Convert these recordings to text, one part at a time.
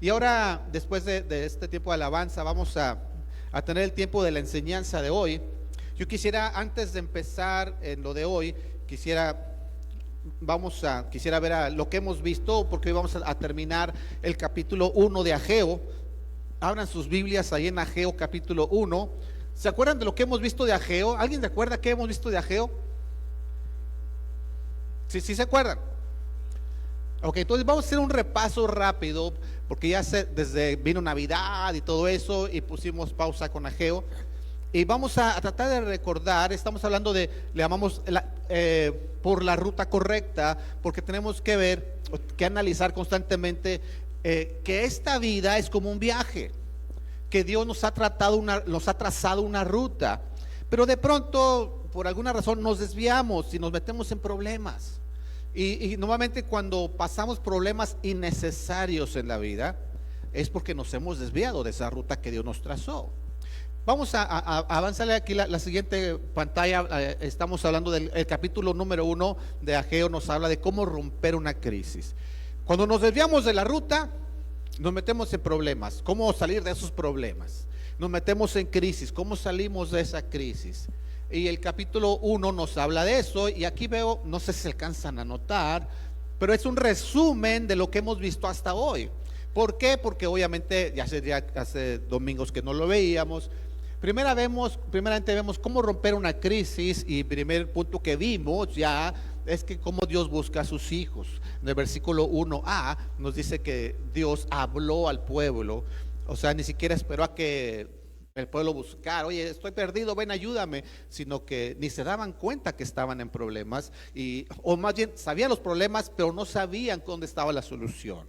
Y ahora, después de este tiempo de alabanza, vamos a tener el tiempo de la enseñanza de hoy. Yo quisiera, antes de empezar en lo de hoy, quisiera ver lo que hemos visto, porque hoy vamos a terminar el capítulo 1 de Ageo. Abran sus Biblias ahí en Ageo capítulo 1. ¿Se acuerdan de lo que hemos visto de Ageo? ¿Alguien recuerda qué hemos visto de Ageo? Sí, sí se acuerdan. Ok, entonces vamos a hacer un repaso rápido, porque desde vino Navidad y todo eso, y pusimos pausa con Ageo. Y vamos a tratar de recordar, estamos hablando le llamamos por la ruta correcta, porque tenemos que analizar constantemente que esta vida es como un viaje, que Dios nos ha trazado una ruta, pero de pronto, por alguna razón, nos desviamos y nos metemos en problemas. Y normalmente cuando pasamos problemas innecesarios en la vida, es porque nos hemos desviado de esa ruta que Dios nos trazó. Vamos a avanzarle aquí la siguiente pantalla. Estamos hablando del capítulo número 1 de Ageo. Nos habla de cómo romper una crisis. Cuando nos desviamos de la ruta, nos metemos en problemas. ¿Cómo salir de esos problemas? Nos metemos en crisis. ¿Cómo salimos de esa crisis? Y el capítulo 1 nos habla de eso. Y aquí veo, no sé si se alcanzan a notar, pero es un resumen de lo que hemos visto hasta hoy. ¿Por qué? Porque obviamente ya hace domingos que no lo veíamos. Primeramente vemos cómo romper una crisis, y primer punto que vimos ya es que cómo Dios busca a sus hijos. En el versículo 1a nos dice que Dios habló al pueblo, o sea, ni siquiera esperó a que el pueblo buscara, oye, estoy perdido, ven, ayúdame, sino que ni se daban cuenta que estaban en problemas, o más bien sabían los problemas, pero no sabían dónde estaba la solución.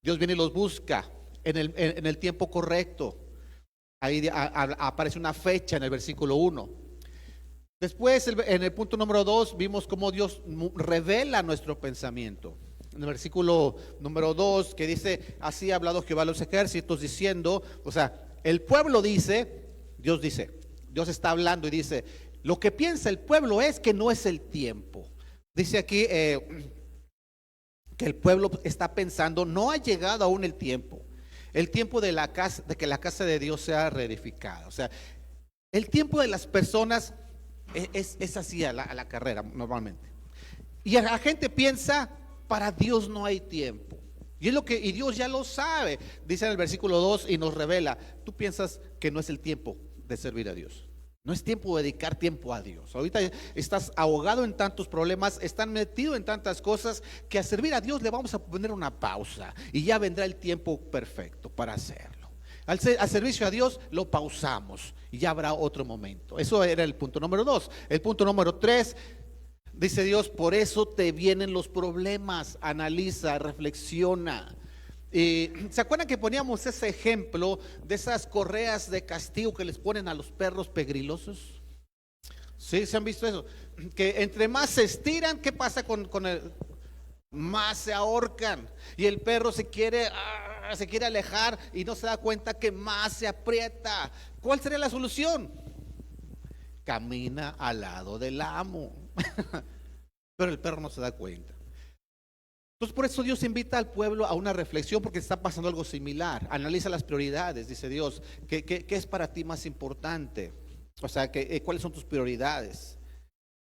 Dios viene y los busca en el tiempo correcto. Ahí aparece una fecha en el versículo 1. Después, en el punto número 2, vimos cómo Dios revela nuestro pensamiento. En el versículo número 2, que dice: así ha hablado Jehová de los ejércitos, diciendo, o sea, el pueblo dice, Dios está hablando y dice, lo que piensa el pueblo es que no es el tiempo. Dice aquí que el pueblo está pensando, no ha llegado aún el tiempo de que la casa de Dios sea reedificada. O sea, el tiempo de las personas es así a la carrera normalmente. Y la gente piensa, para Dios no hay tiempo. Y Dios ya lo sabe. Dice en el versículo 2 y nos revela, tú piensas que no es el tiempo de servir a Dios. No es tiempo de dedicar tiempo a Dios. Ahorita estás ahogado en tantos problemas, están metido en tantas cosas, que a servir a Dios le vamos a poner una pausa y ya vendrá el tiempo perfecto para hacerlo. Al servicio a Dios lo pausamos y ya habrá otro momento. Eso era el punto número 2. El punto número 3, dice Dios, por eso te vienen los problemas. Analiza, reflexiona. ¿Se acuerdan que poníamos ese ejemplo de esas correas de castigo que les ponen a los perros pegrilosos? ¿Sí? ¿Se han visto eso? Que entre más se estiran, ¿qué pasa con el? Más se ahorcan. Y el perro se quiere alejar y no se da cuenta que más se aprieta. ¿Cuál sería la solución? Camina al lado del amo. Pero el perro no se da cuenta. Entonces, por eso Dios invita al pueblo a una reflexión, porque está pasando algo similar. Analiza las prioridades, dice Dios. ¿Qué es para ti más importante? O sea, ¿cuáles son tus prioridades?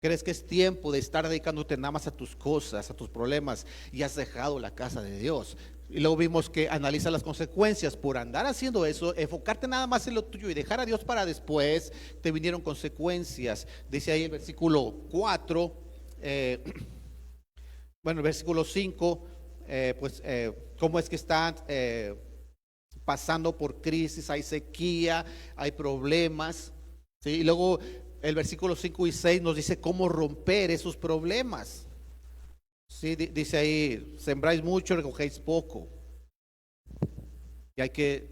¿Crees que es tiempo de estar dedicándote nada más a tus cosas, a tus problemas, y has dejado la casa de Dios? Y luego vimos que analiza las consecuencias por andar haciendo eso, enfocarte nada más en lo tuyo y dejar a Dios para después. Te vinieron consecuencias. Dice ahí el versículo 4, bueno, el versículo 5, cómo es que están pasando por crisis, hay sequía, hay problemas, ¿sí? Y luego el versículo 5 y 6 nos dice cómo romper esos problemas. ¿Sí? Dice ahí, sembráis mucho, recogéis poco. Y hay que,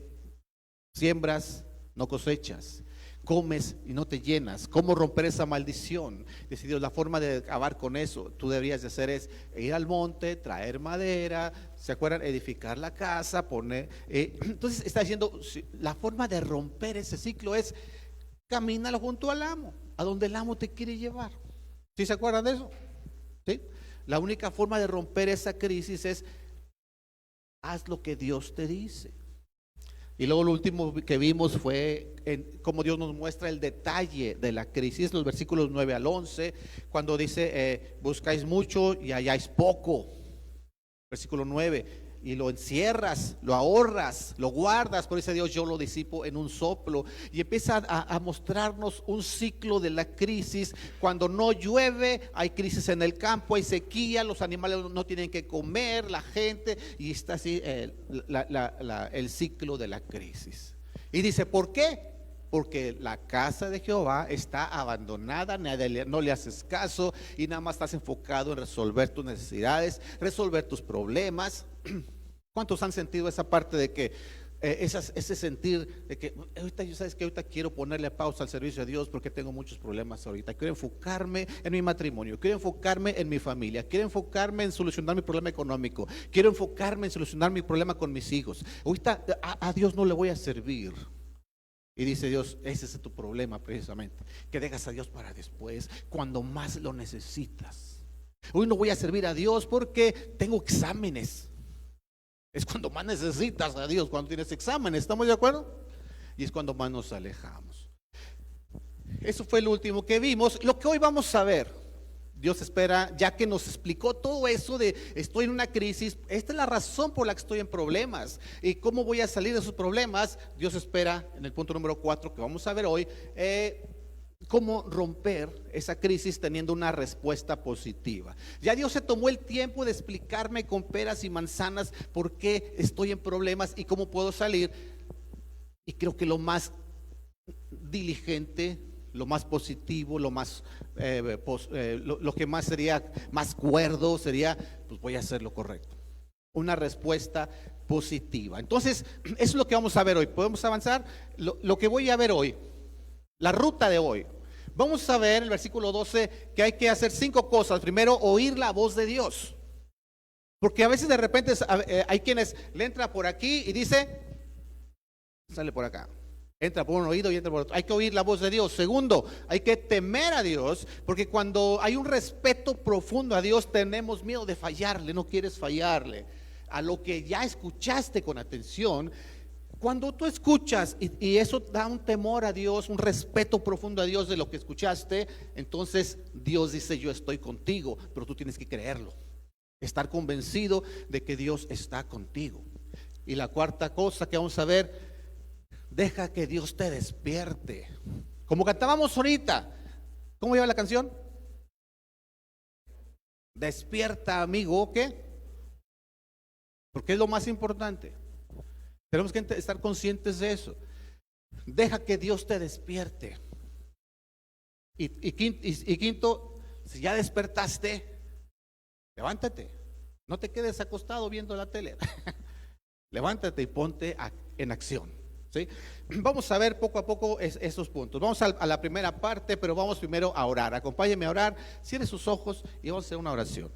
siembras, no cosechas. Comes y no te llenas. ¿Cómo romper esa maldición? Dice Dios, la forma de acabar con eso, tú deberías de hacer, es ir al monte, traer madera, ¿se acuerdan? Edificar la casa, poner. Entonces está diciendo, la forma de romper ese ciclo es, camínalo junto al amo, a donde el amo te quiere llevar. ¿Sí se acuerdan de eso? ¿Sí? La única forma de romper esa crisis es haz lo que Dios te dice. Y luego lo último que vimos fue cómo Dios nos muestra el detalle de la crisis, los versículos 9 al 11, cuando dice, buscáis mucho y halláis poco. Versículo 9, y lo encierras, lo ahorras, lo guardas, por eso Dios, yo lo disipo en un soplo. Y empieza a mostrarnos un ciclo de la crisis. Cuando no llueve, hay crisis en el campo, hay sequía, los animales no tienen que comer, la gente, y está así el ciclo de la crisis. Y dice, ¿por qué? Porque la casa de Jehová está abandonada, no le haces caso y nada más estás enfocado en resolver tus necesidades, resolver tus problemas. ¿Cuántos han sentido esa parte de que ese sentir de que ahorita, sabes que ahorita quiero ponerle pausa al servicio de Dios porque tengo muchos problemas ahorita? Quiero enfocarme en mi matrimonio, quiero enfocarme en mi familia, quiero enfocarme en solucionar mi problema económico, quiero enfocarme en solucionar mi problema con mis hijos. Ahorita a Dios no le voy a servir. Y dice Dios, ese es tu problema precisamente, que dejas a Dios para después, cuando más lo necesitas. Hoy no voy a servir a Dios porque tengo exámenes. Es cuando más necesitas a Dios, cuando tienes exámenes, ¿estamos de acuerdo? Y es cuando más nos alejamos. Eso fue lo último que vimos. Lo que hoy vamos a ver, Dios espera, ya que nos explicó todo eso de estoy en una crisis, esta es la razón por la que estoy en problemas y cómo voy a salir de esos problemas. Dios espera, en el punto número 4 que vamos a ver hoy, cómo romper esa crisis teniendo una respuesta positiva. Ya Dios se tomó el tiempo de explicarme con peras y manzanas por qué estoy en problemas y cómo puedo salir. Y creo que lo más diligente, lo más positivo, lo más lo que más sería más cuerdo sería, pues voy a hacer lo correcto. Una respuesta positiva. Entonces, eso es lo que vamos a ver hoy. ¿Podemos avanzar? Lo que voy a ver hoy, la ruta de hoy. Vamos a ver el versículo 12 que hay que hacer 5 cosas. Primero, oír la voz de Dios. Porque a veces de repente hay quienes le entra por aquí y dice, sale por acá. Entra por un oído y entra por otro. Hay que oír la voz de Dios. Segundo, hay que temer a Dios, porque cuando hay un respeto profundo a Dios, tenemos miedo de fallarle, no quieres fallarle a lo que ya escuchaste con atención. Cuando tú escuchas y eso da un temor a Dios, un respeto profundo a Dios de lo que escuchaste, entonces Dios dice, yo estoy contigo, pero tú tienes que creerlo, estar convencido de que Dios está contigo. Y la cuarta cosa que vamos a ver, deja que Dios te despierte. Como cantábamos ahorita, ¿cómo lleva la canción? Despierta, amigo, ¿qué? Porque es lo más importante. Tenemos que estar conscientes de eso. Deja que Dios te despierte. Y quinto, si ya despertaste, levántate. No te quedes acostado viendo la tele. Levántate y ponte en acción. ¿Sí? Vamos a ver poco a poco esos puntos. Vamos a la primera parte, pero vamos primero a orar. Acompáñeme a orar, cierre sus ojos y vamos a hacer una oración.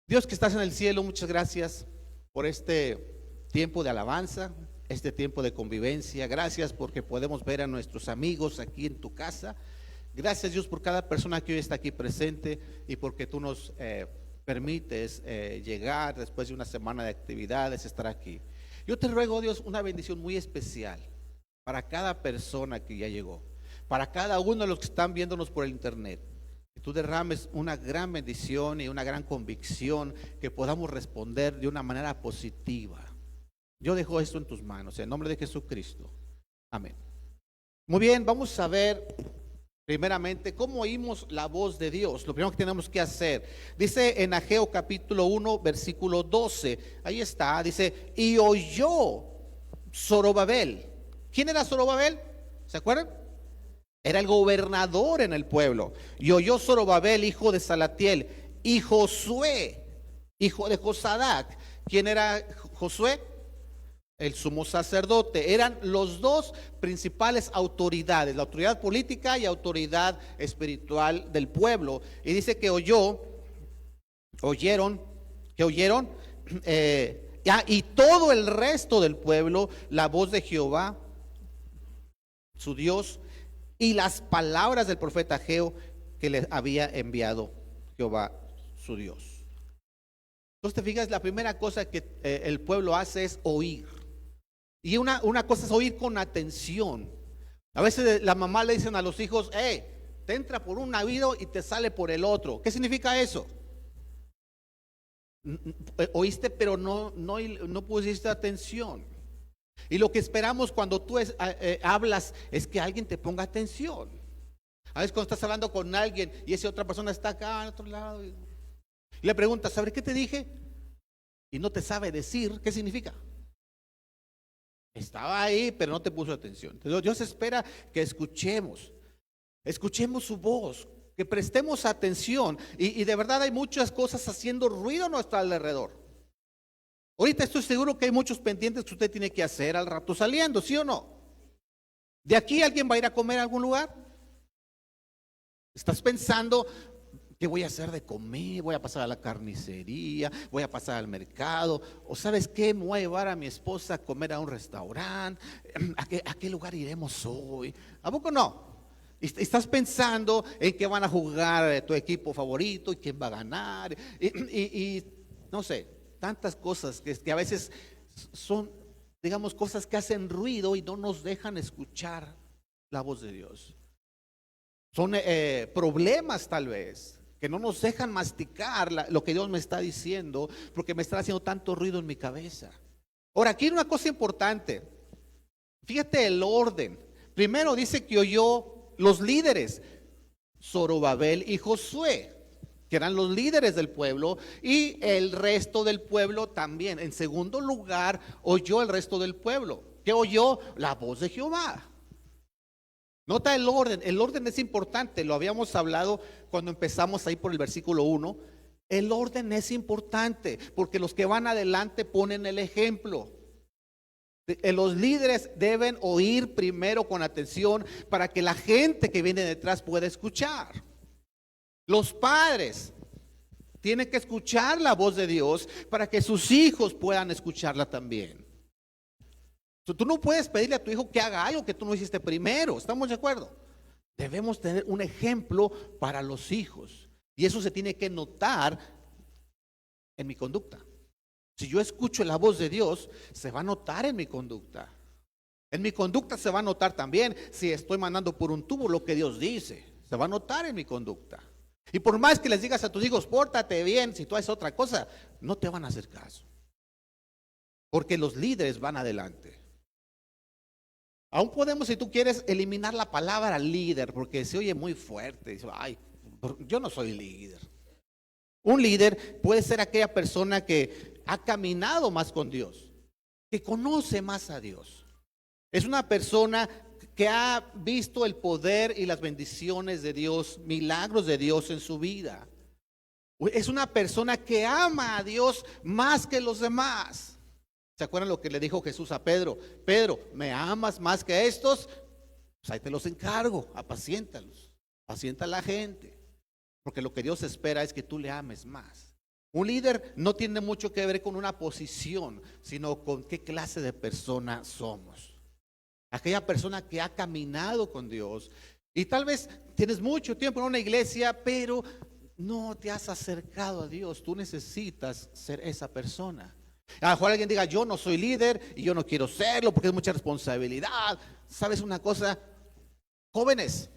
Dios que estás en el cielo, muchas gracias por este tiempo de alabanza, este tiempo de convivencia. Gracias porque podemos ver a nuestros amigos aquí en tu casa. Gracias, Dios, por cada persona que hoy está aquí presente y porque tú nos permites llegar después de una semana de actividades, estar aquí. Yo te ruego, Dios, una bendición muy especial para cada persona que ya llegó, para cada uno de los que están viéndonos por el internet. Que tú derrames una gran bendición y una gran convicción, que podamos responder de una manera positiva. Yo dejo esto en tus manos, en nombre de Jesucristo. Amén. Muy bien, vamos a ver primeramente cómo oímos la voz de Dios. Lo primero que tenemos que hacer, dice en Ageo capítulo 1 versículo 12, ahí está, dice, y oyó Zorobabel. ¿Quién era Zorobabel? ¿Se acuerdan? Era el gobernador en el pueblo. Y oyó Zorobabel, hijo de Salatiel, y Josué, hijo de Josadac. ¿Quién era Josué? El sumo sacerdote. Eran los dos principales autoridades, la autoridad política y autoridad espiritual del pueblo. Y dice que oyeron, y todo el resto del pueblo, la voz de Jehová, su Dios, y las palabras del profeta Ageo que les había enviado Jehová, su Dios. Entonces te fijas, la primera cosa que el pueblo hace es oír. Y una cosa es oír con atención. A veces la mamá le dicen a los hijos, te entra por un oído y te sale por el otro. ¿Qué significa eso? Oíste, pero no pusiste atención. Y lo que esperamos cuando tú hablas es que alguien te ponga atención. A veces cuando estás hablando con alguien y esa otra persona está acá al otro lado y le preguntas, ¿sabes qué te dije? Y no te sabe decir qué significa. Estaba ahí, pero no te puso atención. Entonces Dios espera que escuchemos su voz, que prestemos atención. Y de verdad hay muchas cosas haciendo ruido a nuestro alrededor. Ahorita estoy seguro que hay muchos pendientes que usted tiene que hacer al rato saliendo, ¿sí o no? ¿De aquí alguien va a ir a comer a algún lugar? ¿Estás pensando qué voy a hacer de comer? ¿Voy a pasar a la carnicería? ¿Voy a pasar al mercado? ¿O sabes qué? Me voy a llevar a mi esposa a comer a un restaurante. ¿A qué lugar iremos hoy? ¿A poco no? Estás pensando en qué van a jugar tu equipo favorito y quién va a ganar. Y no sé, tantas cosas que a veces son, digamos, cosas que hacen ruido y no nos dejan escuchar la voz de Dios. Son problemas tal vez que no nos dejan masticar lo que Dios me está diciendo, porque me está haciendo tanto ruido en mi cabeza. Ahora, aquí hay una cosa importante. Fíjate el orden. Primero dice que oyó los líderes, Zorobabel y Josué, que eran los líderes del pueblo, y el resto del pueblo también. En segundo lugar, oyó el resto del pueblo. ¿Qué oyó? La voz de Jehová. Nota el orden es importante, lo habíamos hablado cuando empezamos ahí por el versículo 1. El orden es importante, porque los que van adelante ponen el ejemplo. Los líderes deben oír primero con atención para que la gente que viene detrás pueda escuchar. Los padres tienen que escuchar la voz de Dios para que sus hijos puedan escucharla también. Tú no puedes pedirle a tu hijo que haga algo que tú no hiciste primero. ¿Estamos de acuerdo? Debemos tener un ejemplo para los hijos. Y eso se tiene que notar en mi conducta. Si yo escucho la voz de Dios, se va a notar en mi conducta. En mi conducta se va a notar también si estoy mandando por un tubo lo que Dios dice. Se va a notar en mi conducta. Y por más que les digas a tus hijos, pórtate bien, si tú haces otra cosa, no te van a hacer caso. Porque los líderes van adelante. Aún podemos, si tú quieres, eliminar la palabra líder, porque se oye muy fuerte. Dice, ay, yo no soy líder. Un líder puede ser aquella persona que ha caminado más con Dios, que conoce más a Dios. Es una persona que ha visto el poder y las bendiciones de Dios, milagros de Dios en su vida. Es una persona que ama a Dios más que los demás. ¿Se acuerdan lo que le dijo Jesús a Pedro? Pedro, ¿me amas más que estos? Pues ahí te los encargo, apaciéntalos, apacienta a la gente. Porque lo que Dios espera es que tú le ames más. Un líder no tiene mucho que ver con una posición, sino con qué clase de persona somos. Aquella persona que ha caminado con Dios. Y tal vez tienes mucho tiempo en una iglesia, pero no te has acercado a Dios. Tú necesitas ser esa persona. A lo mejor alguien diga, yo no soy líder y yo no quiero serlo porque es mucha responsabilidad. ¿Sabes una cosa? Jóvenes,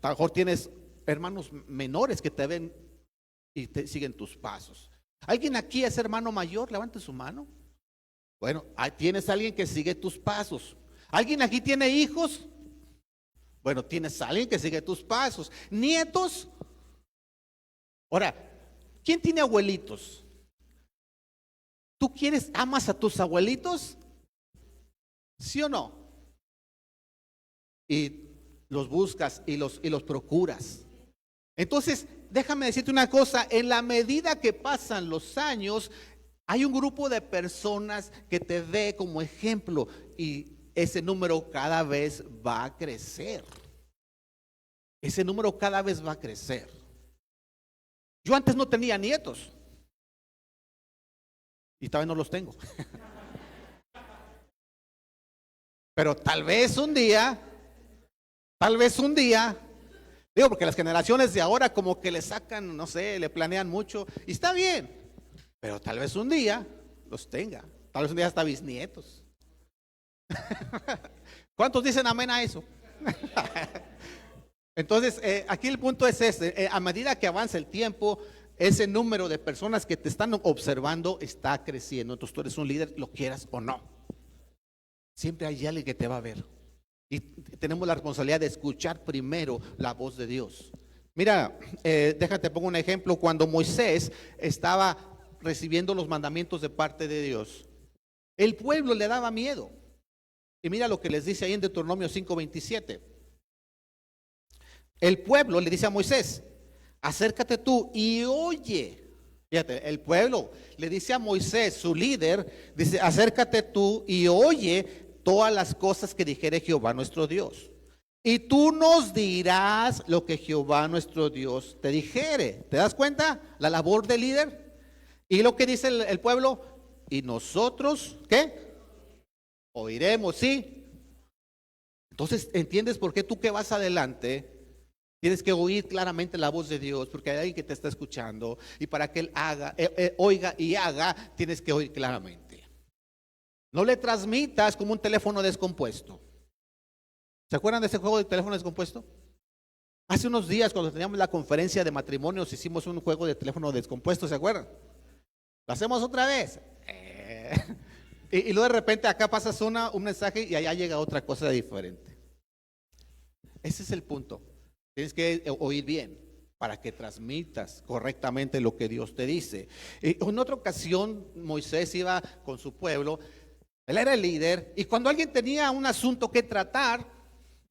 a lo mejor tienes hermanos menores que te ven y te siguen tus pasos. ¿Alguien aquí es hermano mayor? Levante su mano. Bueno, tienes a alguien que sigue tus pasos. ¿Alguien aquí tiene hijos? Bueno, tienes a alguien que sigue tus pasos. ¿Nietos? Ahora, ¿quién tiene abuelitos? ¿Tú amas a tus abuelitos? ¿Sí o no? Y los buscas y los procuras. Entonces, déjame decirte una cosa, en la medida que pasan los años, hay un grupo de personas que te ve como ejemplo y ese número cada vez va a crecer. Ese número cada vez va a crecer. Yo antes no tenía nietos. Y todavía no los tengo. Pero tal vez un día, digo, porque las generaciones de ahora como que le sacan, no sé, le planean mucho. Y está bien. pero tal vez un día los tenga, tal vez un día hasta bisnietos. ¿Cuántos dicen amén a eso? Entonces, aquí el punto es este: a medida que avanza el tiempo, ese número de personas que te están observando está creciendo. Entonces tú eres un líder, lo quieras o no. Siempre hay alguien que te va a ver. Y tenemos la responsabilidad de escuchar primero la voz de Dios. Mira, déjate pongo un ejemplo. Cuando Moisés estaba recibiendo los mandamientos de parte de Dios, el pueblo le daba miedo. Y mira lo que les dice ahí en Deuteronomio 5:27. El pueblo le dice a Moisés: acércate tú y oye. Fíjate, el pueblo le dice a Moisés, su líder, dice: acércate tú y oye todas las cosas que dijere Jehová nuestro Dios. Y tú nos dirás lo que Jehová nuestro Dios te dijere. ¿Te das cuenta? La labor del líder. Y lo que dice el pueblo: y nosotros, ¿qué? Oiremos, ¿sí? Entonces, ¿entiendes por qué tú que vas adelante tienes que oír claramente la voz de Dios? Porque hay alguien que te está escuchando, y para que Él haga, oiga y haga, tienes que oír claramente. No le transmitas como un teléfono descompuesto. ¿Se acuerdan de ese juego de teléfono descompuesto? Hace unos días, cuando teníamos la conferencia de matrimonios, hicimos un juego de teléfono descompuesto, ¿se acuerdan? ¿Lo hacemos otra vez? Y luego de repente acá pasas un mensaje y allá llega otra cosa diferente. Ese es el punto. Tienes que oír bien para que transmitas correctamente lo que Dios te dice. En otra ocasión, Moisés iba con su pueblo. Él era el líder, y cuando alguien tenía un asunto que tratar,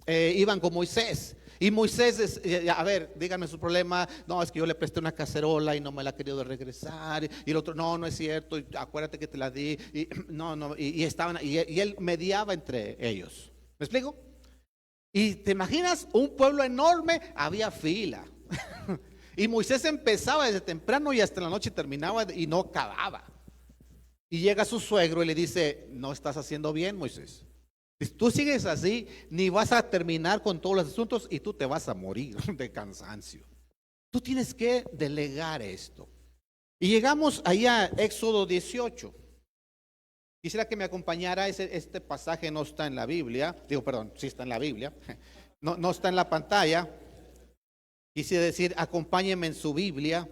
iban con Moisés. Y Moisés, a ver, díganme su problema. No, es que yo le presté una cacerola y no me la ha querido regresar. Y el otro: no, no es cierto, acuérdate que te la di. Y no, y él mediaba entre ellos. ¿Me explico? Y te imaginas, un pueblo enorme, había fila. Y Moisés empezaba desde temprano y hasta la noche terminaba y no acababa. Y llega su suegro y le dice: no estás haciendo bien, Moisés. Si tú sigues así, ni vas a terminar con todos los asuntos y tú te vas a morir de cansancio. Tú tienes que delegar esto. Y llegamos ahí a Éxodo 18. Quisiera que me acompañara. Este pasaje no está en la Biblia. Sí está en la Biblia. No está en la pantalla. Quisiera decir, acompáñenme en su Biblia.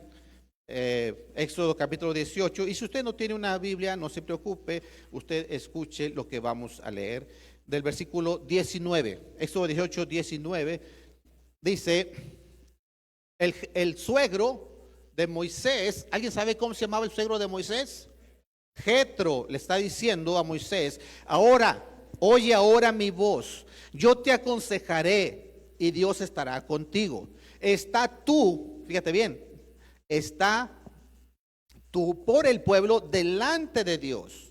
Éxodo capítulo 18. Y si usted no tiene una Biblia, no se preocupe, usted escuche lo que vamos a leer del versículo 19. Éxodo 18, 19 dice: el suegro de Moisés, ¿alguien sabe cómo se llamaba el suegro de Moisés? Jetro le está diciendo a Moisés: oye ahora mi voz, yo te aconsejaré y Dios estará contigo. Fíjate bien, está tú por el pueblo delante de Dios,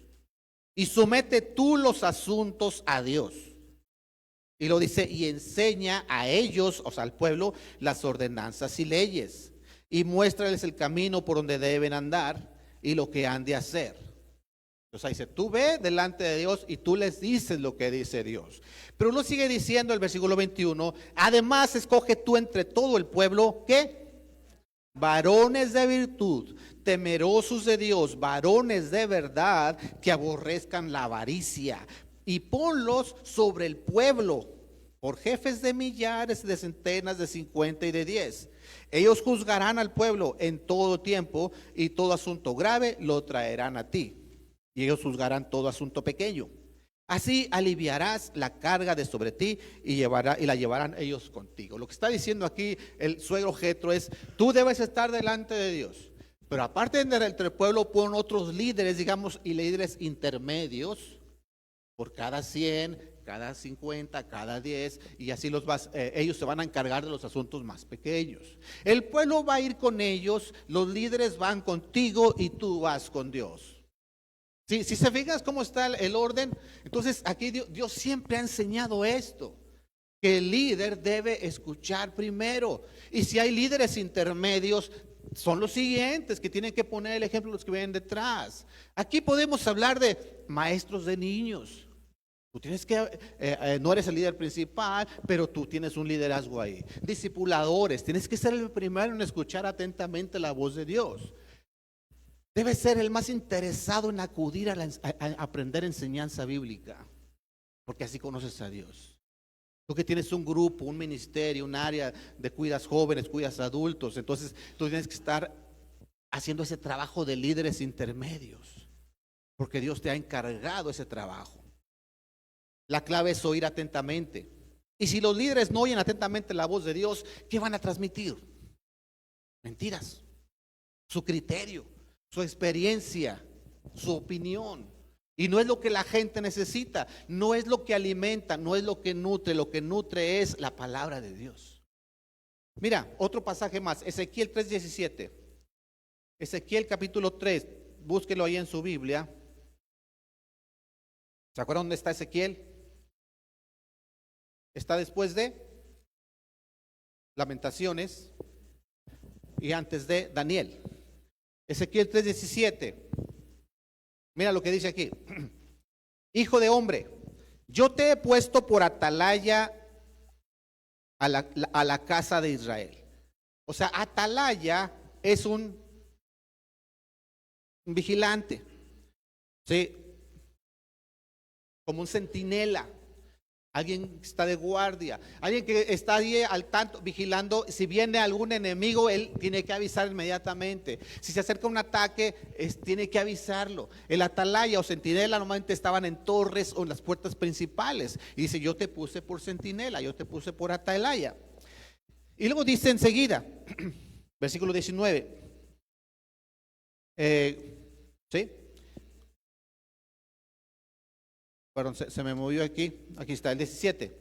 y somete tú los asuntos a Dios. Y lo dice: y enseña a ellos, o sea al pueblo, las ordenanzas y leyes, y muéstrales el camino por donde deben andar y lo que han de hacer. Entonces ahí dice: tú ve delante de Dios y tú les dices lo que dice Dios. Pero no sigue diciendo el versículo 21: además escoge tú entre todo el pueblo, ¿qué? Varones de virtud, temerosos de Dios, varones de verdad, que aborrezcan la avaricia, y ponlos sobre el pueblo por jefes de millares, de centenas, de 50 y de 10. Ellos juzgarán al pueblo en todo tiempo, y todo asunto grave lo traerán a ti, y ellos juzgarán todo asunto pequeño. Así aliviarás la carga de sobre ti, y la llevarán ellos contigo. Lo que está diciendo aquí el suegro Jetro es: tú debes estar delante de Dios, pero aparte de entre el pueblo, pon otros líderes, digamos, y líderes intermedios por cada 100, cada 50, cada 10, y así ellos se van a encargar de los asuntos más pequeños. El pueblo va a ir con ellos, los líderes van contigo y tú vas con Dios. Si se fijan cómo está el orden, entonces aquí Dios siempre ha enseñado esto, que el líder debe escuchar primero. Y si hay líderes intermedios, son los siguientes que tienen que poner el ejemplo, los que vienen detrás. Aquí podemos hablar de maestros de niños. Tú tienes que, no eres el líder principal, pero tú tienes un liderazgo ahí. Discipuladores, tienes que ser el primero en escuchar atentamente la voz de Dios. Debes ser el más interesado en acudir a aprender enseñanza bíblica, porque así conoces a Dios. Tú que tienes un grupo, un ministerio, un área de cuidas jóvenes, cuidas adultos, entonces tú tienes que estar haciendo ese trabajo de líderes intermedios, porque Dios te ha encargado ese trabajo. La clave es oír atentamente. Y si los líderes no oyen atentamente la voz de Dios, ¿qué van a transmitir? Mentiras, su criterio, su experiencia, su opinión. Y no es lo que la gente necesita, no es lo que alimenta, no es lo que nutre es la palabra de Dios. Mira, otro pasaje más, Ezequiel 3:17. Ezequiel capítulo 3, búsquelo ahí en su Biblia. ¿Se acuerdan dónde está Ezequiel? Está después de Lamentaciones y antes de Daniel. Ezequiel 3:17. Mira lo que dice aquí. Hijo de hombre, yo te he puesto por atalaya a la casa de Israel. O sea, atalaya es un vigilante, ¿sí? Como un centinela. Alguien que está de guardia, alguien que está ahí al tanto, vigilando. Si viene algún enemigo, él tiene que avisar inmediatamente. Si se acerca un ataque, tiene que avisarlo. El atalaya o centinela normalmente estaban en torres o en las puertas principales. Y dice, yo te puse por centinela, yo te puse por atalaya. Y luego dice enseguida, versículo 19, ¿sí? Perdón, se me movió aquí. Aquí está el 17.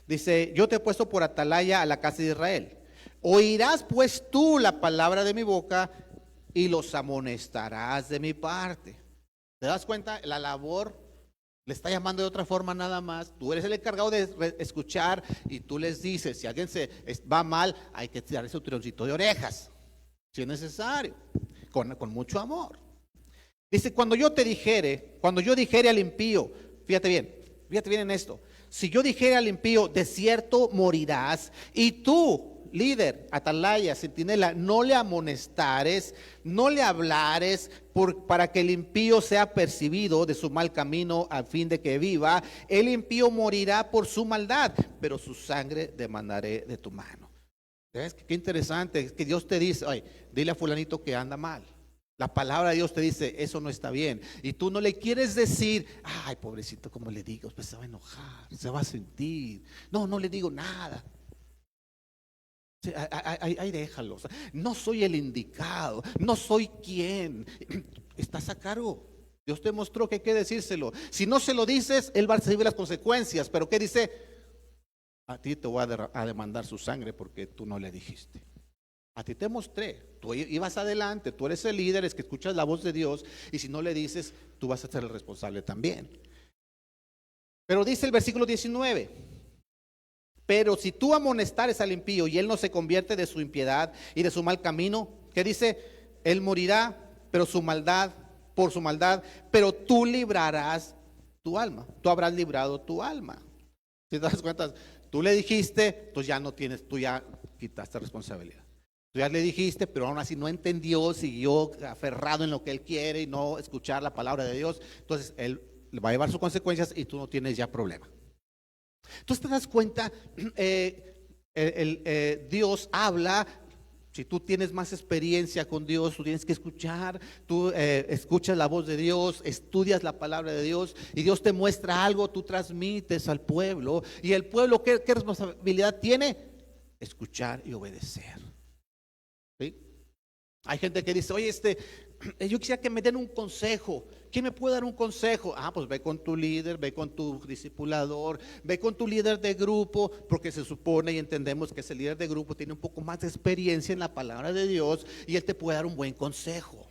Dice, yo te he puesto por atalaya a la casa de Israel. Oirás pues tú la palabra de mi boca y los amonestarás de mi parte. ¿Te das cuenta? La labor le está llamando de otra forma nada más. Tú eres el encargado de escuchar y tú les dices, si alguien va mal, hay que tirar ese tironcito de orejas, si es necesario, con mucho amor. Dice, cuando yo dijere al impío, fíjate bien en esto. Si yo dijera al impío, de cierto morirás, y tú, líder, atalaya, centinela, no le amonestares, no le hablares para que el impío sea percibido de su mal camino a fin de que viva, el impío morirá por su maldad, pero su sangre demandaré de tu mano. ¿Ves? Qué interesante, es que Dios te dice, oye, dile a fulanito que anda mal. La palabra de Dios te dice, eso no está bien. Y tú no le quieres decir, ay, pobrecito, ¿cómo le digo? Pues se va a enojar, se va a sentir. No le digo nada. Sí, ahí déjalo. No soy el indicado, no soy quien. Estás a cargo. Dios te mostró que hay que decírselo. Si no se lo dices, él va a recibir las consecuencias. Pero ¿qué dice? A ti te voy a demandar su sangre porque tú no le dijiste. A ti te mostré, tú ibas adelante, tú eres el líder, es que escuchas la voz de Dios, y si no le dices, tú vas a ser el responsable también. Pero dice el versículo 19, pero si tú amonestares al impío y él no se convierte de su impiedad y de su mal camino, ¿qué dice? Él morirá, pero por su maldad, pero tú librarás tu alma, tú habrás librado tu alma. Si te das cuenta, tú le dijiste, tú ya quitaste responsabilidad. Tú ya le dijiste, pero aún así no entendió, siguió aferrado en lo que él quiere y no escuchar la palabra de Dios. Entonces él va a llevar sus consecuencias y tú no tienes ya problema. Entonces te das cuenta, Dios habla. Si tú tienes más experiencia con Dios, tú tienes que escuchar, tú escuchas la voz de Dios, estudias la palabra de Dios y Dios te muestra algo, tú transmites al pueblo. Y el pueblo, ¿qué responsabilidad tiene? Escuchar y obedecer. ¿Sí? Hay gente que dice, oye, yo quisiera que me den un consejo. ¿Quién me puede dar un consejo? Pues ve con tu líder, ve con tu discipulador, ve con tu líder de grupo, porque se supone y entendemos que ese líder de grupo tiene un poco más de experiencia en la palabra de Dios y él te puede dar un buen consejo.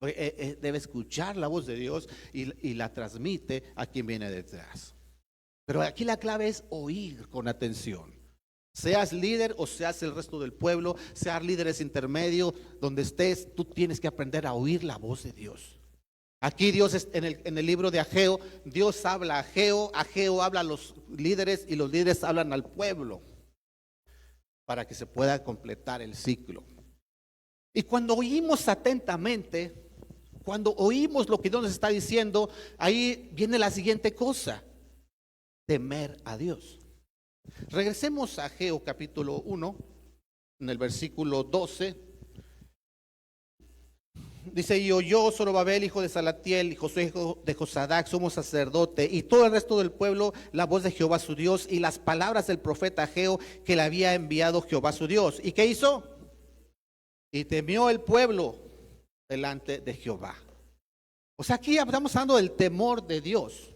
Debe escuchar la voz de Dios y la transmite a quien viene detrás. Pero aquí la clave es oír con atención. Seas líder o seas el resto del pueblo, seas líderes intermedios, donde estés, tú tienes que aprender a oír la voz de Dios. Aquí Dios, en el libro de Ageo, Dios habla a Ageo habla a los líderes y los líderes hablan al pueblo para que se pueda completar el ciclo. Y cuando oímos atentamente, cuando oímos lo que Dios nos está diciendo, ahí viene la siguiente cosa: temer a Dios. Regresemos a Ageo capítulo 1, en el versículo 12. Dice: y oyó Zorobabel, hijo de Salatiel, y Josué, hijo de Josadac, sumo sacerdote, y todo el resto del pueblo, la voz de Jehová su Dios, y las palabras del profeta Ageo, que le había enviado Jehová su Dios. ¿Y qué hizo? Y temió el pueblo delante de Jehová. O sea, aquí estamos hablando del temor de Dios,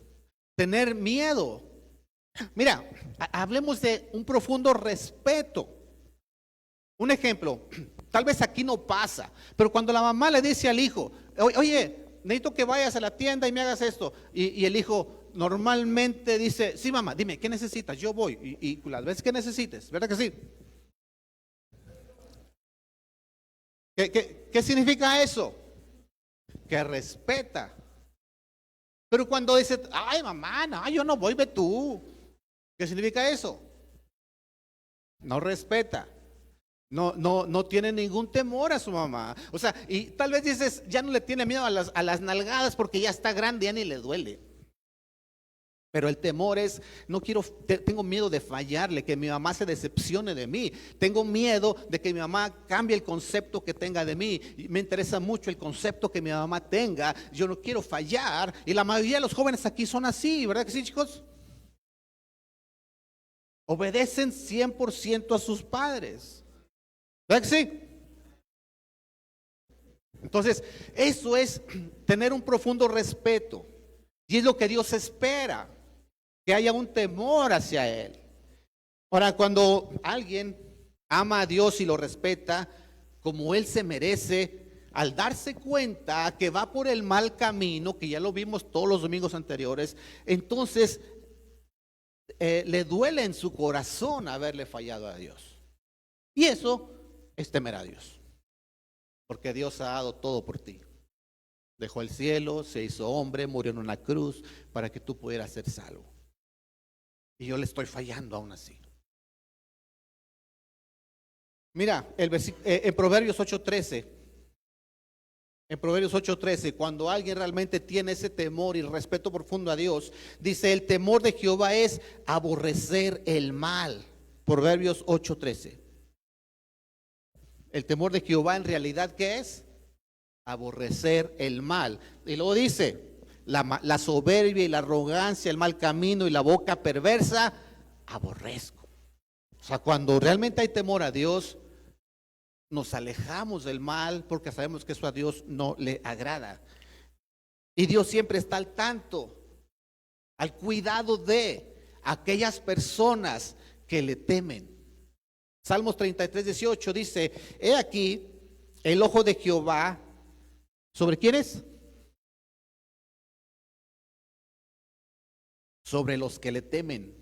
tener miedo. Mira, hablemos de un profundo respeto. Un ejemplo, tal vez aquí no pasa, pero cuando la mamá le dice al hijo: oye, necesito que vayas a la tienda y me hagas esto, y el hijo normalmente dice: sí, mamá, dime, ¿qué necesitas? Yo voy, y las veces que necesites, ¿verdad que sí? ¿Qué significa eso? Que respeta. Pero cuando dice: ay, mamá, no, yo no voy, ve tú. ¿Qué significa eso? No respeta. No tiene ningún temor a su mamá. O sea, y tal vez dices: ya no le tiene miedo a las nalgadas porque ya está grande, ya ni le duele. Pero el temor es: no quiero, tengo miedo de fallarle, que mi mamá se decepcione de mí. Tengo miedo de que mi mamá cambie el concepto que tenga de mí. Me interesa mucho el concepto que mi mamá tenga. Yo no quiero fallar. Y la mayoría de los jóvenes aquí son así, ¿verdad que sí, chicos? Obedecen 100% a sus padres, ¿verdad que sí? Entonces, eso es tener un profundo respeto. Y es lo que Dios espera, que haya un temor hacia Él. Ahora, cuando alguien ama a Dios y lo respeta como Él se merece, al darse cuenta que va por el mal camino, que ya lo vimos todos los domingos anteriores, entonces le duele en su corazón haberle fallado a Dios. Y eso es temer a Dios, porque Dios ha dado todo por ti. Dejó el cielo, se hizo hombre, murió en una cruz para que tú pudieras ser salvo. Y yo le estoy fallando aún así. Mira, en Proverbios 8:13. En Proverbios 8:13, cuando alguien realmente tiene ese temor y respeto profundo a Dios, dice: el temor de Jehová es aborrecer el mal. Proverbios 8:13. El temor de Jehová en realidad, ¿qué es? Aborrecer el mal. Y luego dice: la soberbia y la arrogancia, el mal camino y la boca perversa, aborrezco. O sea, cuando realmente hay temor a Dios, nos alejamos del mal porque sabemos que eso a Dios no le agrada. Y Dios siempre está al tanto, al cuidado de aquellas personas que le temen. Salmos 33:18 dice: he aquí el ojo de Jehová, ¿sobre quiénes? Sobre los que le temen,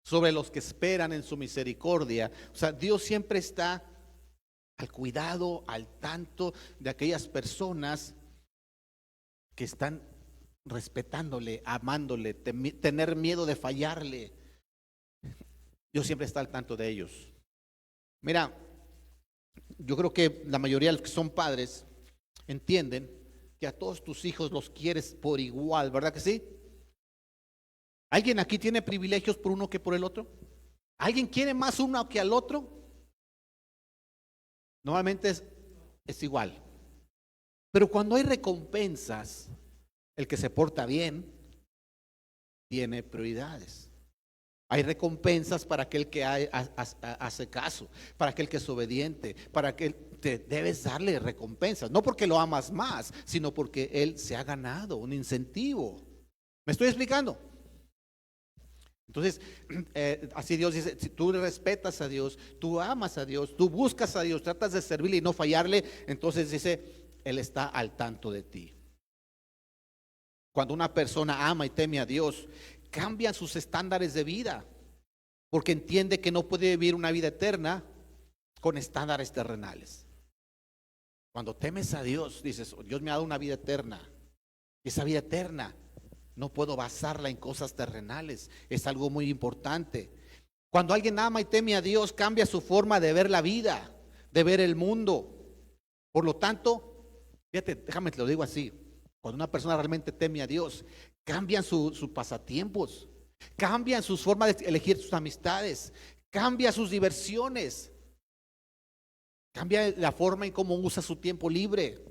sobre los que esperan en su misericordia. O sea, Dios siempre está al cuidado, al tanto de aquellas personas que están respetándole, amándole, tener miedo de fallarle. Dios siempre está al tanto de ellos. Mira, yo creo que la mayoría de los que son padres entienden que a todos tus hijos los quieres por igual, ¿verdad que sí? ¿Alguien aquí tiene privilegios por uno que por el otro? ¿Alguien quiere más uno que al otro? Normalmente es igual. Pero cuando hay recompensas, el que se porta bien tiene prioridades. Hay recompensas para aquel que hace caso, para aquel que es obediente, para aquel te debes darle recompensas, no porque lo amas más, sino porque él se ha ganado un incentivo. ¿Me estoy explicando? Entonces, así Dios dice: si tú respetas a Dios, tú amas a Dios, tú buscas a Dios, tratas de servirle y no fallarle, entonces dice, Él está al tanto de ti. Cuando una persona ama y teme a Dios, cambian sus estándares de vida, porque entiende que no puede vivir una vida eterna con estándares terrenales. Cuando temes a Dios, dices: Dios me ha dado una vida eterna, y esa vida eterna no puedo basarla en cosas terrenales, es algo muy importante. Cuando alguien ama y teme a Dios, cambia su forma de ver la vida, de ver el mundo. Por lo tanto, fíjate, déjame te lo digo así, cuando una persona realmente teme a Dios, cambian sus pasatiempos, cambian sus formas de elegir sus amistades, cambia sus diversiones, cambia la forma en cómo usa su tiempo libre,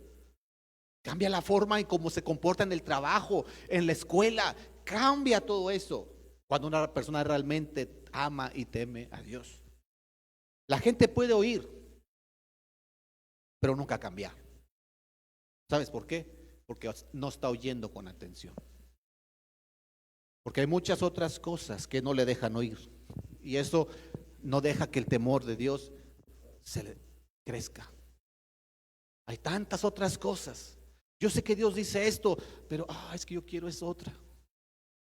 cambia la forma en cómo se comporta en el trabajo, en la escuela, cambia todo eso cuando una persona realmente ama y teme a Dios. La gente puede oír, pero nunca cambiar. ¿Sabes por qué? Porque no está oyendo con atención. Porque hay muchas otras cosas que no le dejan oír. Y eso no deja que el temor de Dios se le crezca. Hay tantas otras cosas. Yo sé que Dios dice esto, pero es que yo quiero esa otra.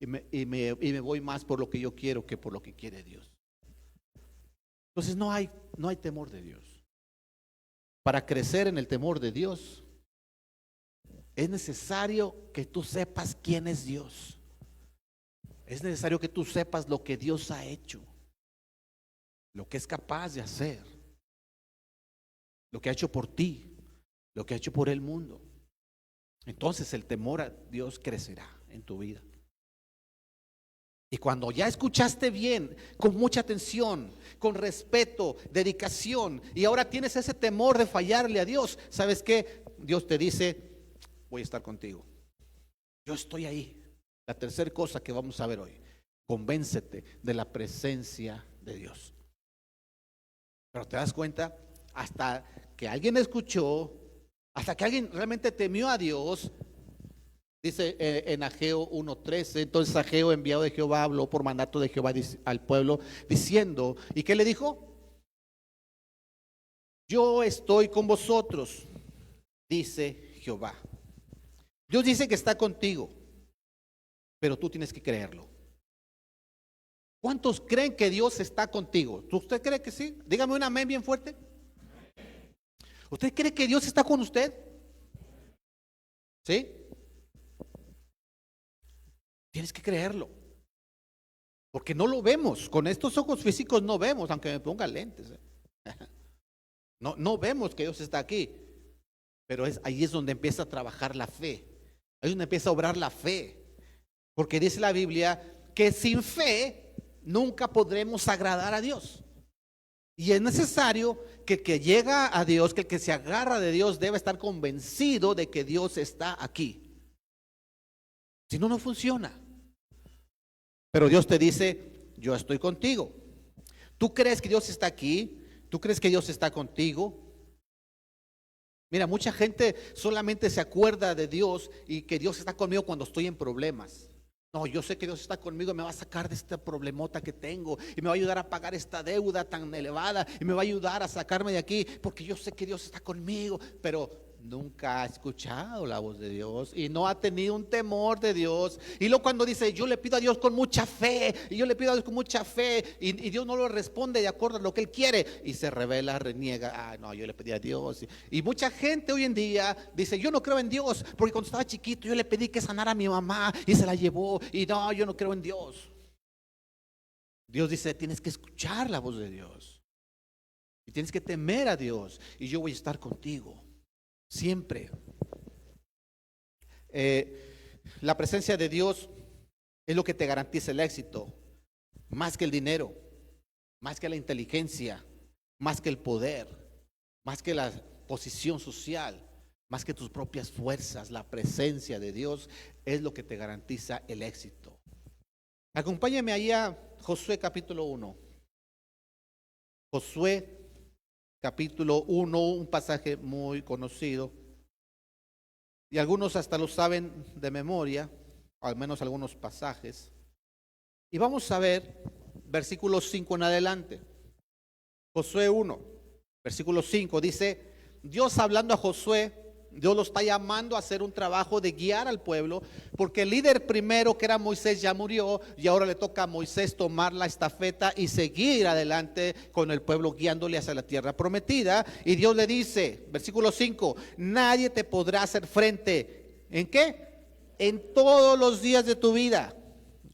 Y me voy más por lo que yo quiero que por lo que quiere Dios. Entonces no hay temor de Dios. Para crecer en el temor de Dios, es necesario que tú sepas quién es Dios. Es necesario que tú sepas lo que Dios ha hecho, lo que es capaz de hacer, lo que ha hecho por ti, lo que ha hecho por el mundo. Entonces el temor a Dios crecerá en tu vida. Y cuando ya escuchaste bien, con mucha atención, con respeto, dedicación, y ahora tienes ese temor de fallarle a Dios, ¿sabes qué? Dios te dice, voy a estar contigo. Yo estoy ahí. La tercera cosa que vamos a ver hoy, convéncete de la presencia de Dios. Pero te das cuenta, hasta que alguien escuchó, hasta que alguien realmente temió a Dios, dice en Ageo 1:13, entonces Ageo, enviado de Jehová, habló por mandato de Jehová al pueblo, diciendo, ¿y qué le dijo? Yo estoy con vosotros, dice Jehová. Dios dice que está contigo, pero tú tienes que creerlo. ¿Cuántos creen que Dios está contigo? ¿Usted cree que sí? Dígame un amén bien fuerte. ¿Usted cree que Dios está con usted? ¿Sí? Tienes que creerlo. Porque no lo vemos. Con estos ojos físicos no vemos, aunque me ponga lentes. No vemos que Dios está aquí. Pero ahí es donde empieza a trabajar la fe. Ahí es donde empieza a obrar la fe. Porque dice la Biblia que sin fe nunca podremos agradar a Dios. Y es necesario que el que llega a Dios, que el que se agarra de Dios, debe estar convencido de que Dios está aquí. Si no, no funciona. Pero Dios te dice, yo estoy contigo. ¿Tú crees que Dios está aquí? ¿Tú crees que Dios está contigo? Mira, mucha gente solamente se acuerda de Dios y que Dios está conmigo cuando estoy en problemas. No, yo sé que Dios está conmigo y me va a sacar de esta problemota que tengo y me va a ayudar a pagar esta deuda tan elevada y me va a ayudar a sacarme de aquí porque yo sé que Dios está conmigo, pero nunca ha escuchado la voz de Dios y no ha tenido un temor de Dios. Y luego cuando dice, yo le pido a Dios con mucha fe, y yo le pido a Dios con mucha fe, y Dios no lo responde de acuerdo a lo que Él quiere, y se revela, reniega, no, yo le pedí a Dios. Y mucha gente hoy en día dice, yo no creo en Dios, porque cuando estaba chiquito yo le pedí que sanara a mi mamá, y se la llevó, y no, yo no creo en Dios. Dios dice, tienes que escuchar la voz de Dios, y tienes que temer a Dios, y yo voy a estar contigo. Siempre. La presencia de Dios es lo que te garantiza el éxito, más que el dinero, más que la inteligencia, más que el poder, más que la posición social, más que tus propias fuerzas. La presencia de Dios es lo que te garantiza el éxito. Acompáñame ahí a Josué capítulo 1. Josué capítulo 1, un pasaje muy conocido, y algunos hasta lo saben de memoria, al menos algunos pasajes. Y vamos a ver versículos 5 en adelante. Josué 1, versículo 5 dice, Dios hablando a Josué, Dios lo está llamando a hacer un trabajo de guiar al pueblo, porque el líder primero, que era Moisés, ya murió, y ahora le toca a Moisés tomar la estafeta y seguir adelante con el pueblo, guiándole hacia la tierra prometida. Y Dios le dice, versículo 5, nadie te podrá hacer frente. ¿En qué? En todos los días de tu vida.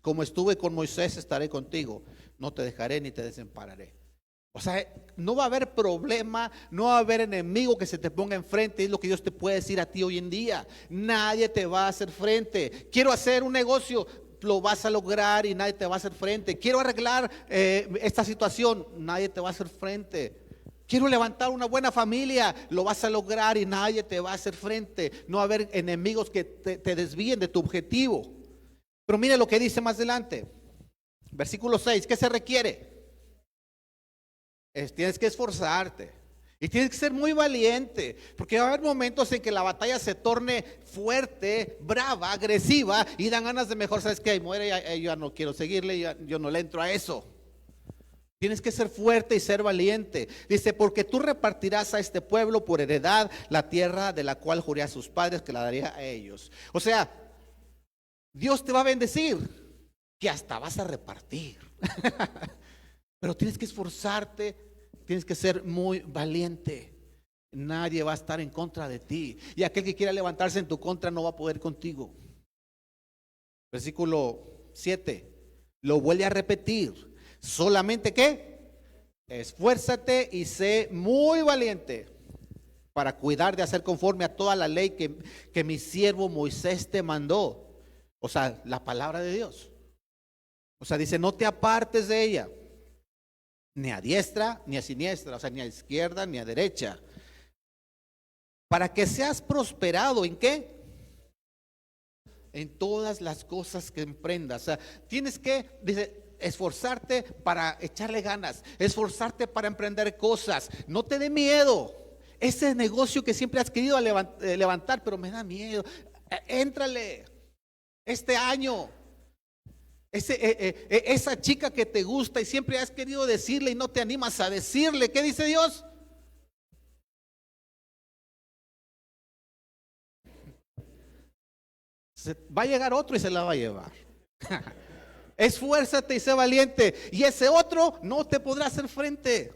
Como estuve con Moisés, estaré contigo. No te dejaré ni te desampararé. O sea, no va a haber problema, no va a haber enemigo que se te ponga enfrente. Es lo que Dios te puede decir a ti hoy en día. Nadie te va a hacer frente. Quiero hacer un negocio, lo vas a lograr y nadie te va a hacer frente. Quiero arreglar esta situación, nadie te va a hacer frente. Quiero levantar una buena familia, lo vas a lograr y nadie te va a hacer frente. No va a haber enemigos que te desvíen de tu objetivo. Pero mire lo que dice más adelante. Versículo 6, ¿qué se requiere? Tienes que esforzarte y tienes que ser muy valiente, porque va a haber momentos en que la batalla se torne fuerte, brava, agresiva y dan ganas de mejor, ¿sabes qué? Ahí muere, yo ya no quiero seguirle, yo no le entro a eso. Tienes que ser fuerte y ser valiente. Dice, porque tú repartirás a este pueblo por heredad la tierra de la cual juré a sus padres que la daría a ellos. O sea, Dios te va a bendecir, que hasta vas a repartir. Pero tienes que esforzarte, tienes que ser muy valiente. Nadie va a estar en contra de ti. Y aquel que quiera levantarse en tu contra no va a poder contigo. Versículo 7. Lo vuelve a repetir. Solamente ¿qué? Esfuérzate y sé muy valiente para cuidar de hacer conforme a toda la ley que mi siervo Moisés te mandó. O sea, la palabra de Dios. O sea, dice, no te apartes de ella, ni a diestra ni a siniestra, o sea, ni a izquierda ni a derecha, para que seas prosperado. ¿En qué? En todas las cosas que emprendas. O sea, tienes que, dice, esforzarte para echarle ganas, esforzarte para emprender cosas. No te dé miedo. Ese negocio que siempre has querido levantar, pero me da miedo. Éntrale este año. Esa chica que te gusta y siempre has querido decirle y no te animas a decirle. ¿Qué dice Dios? Va a llegar otro y se la va a llevar. Esfuérzate y sé valiente, y ese otro no te podrá hacer frente.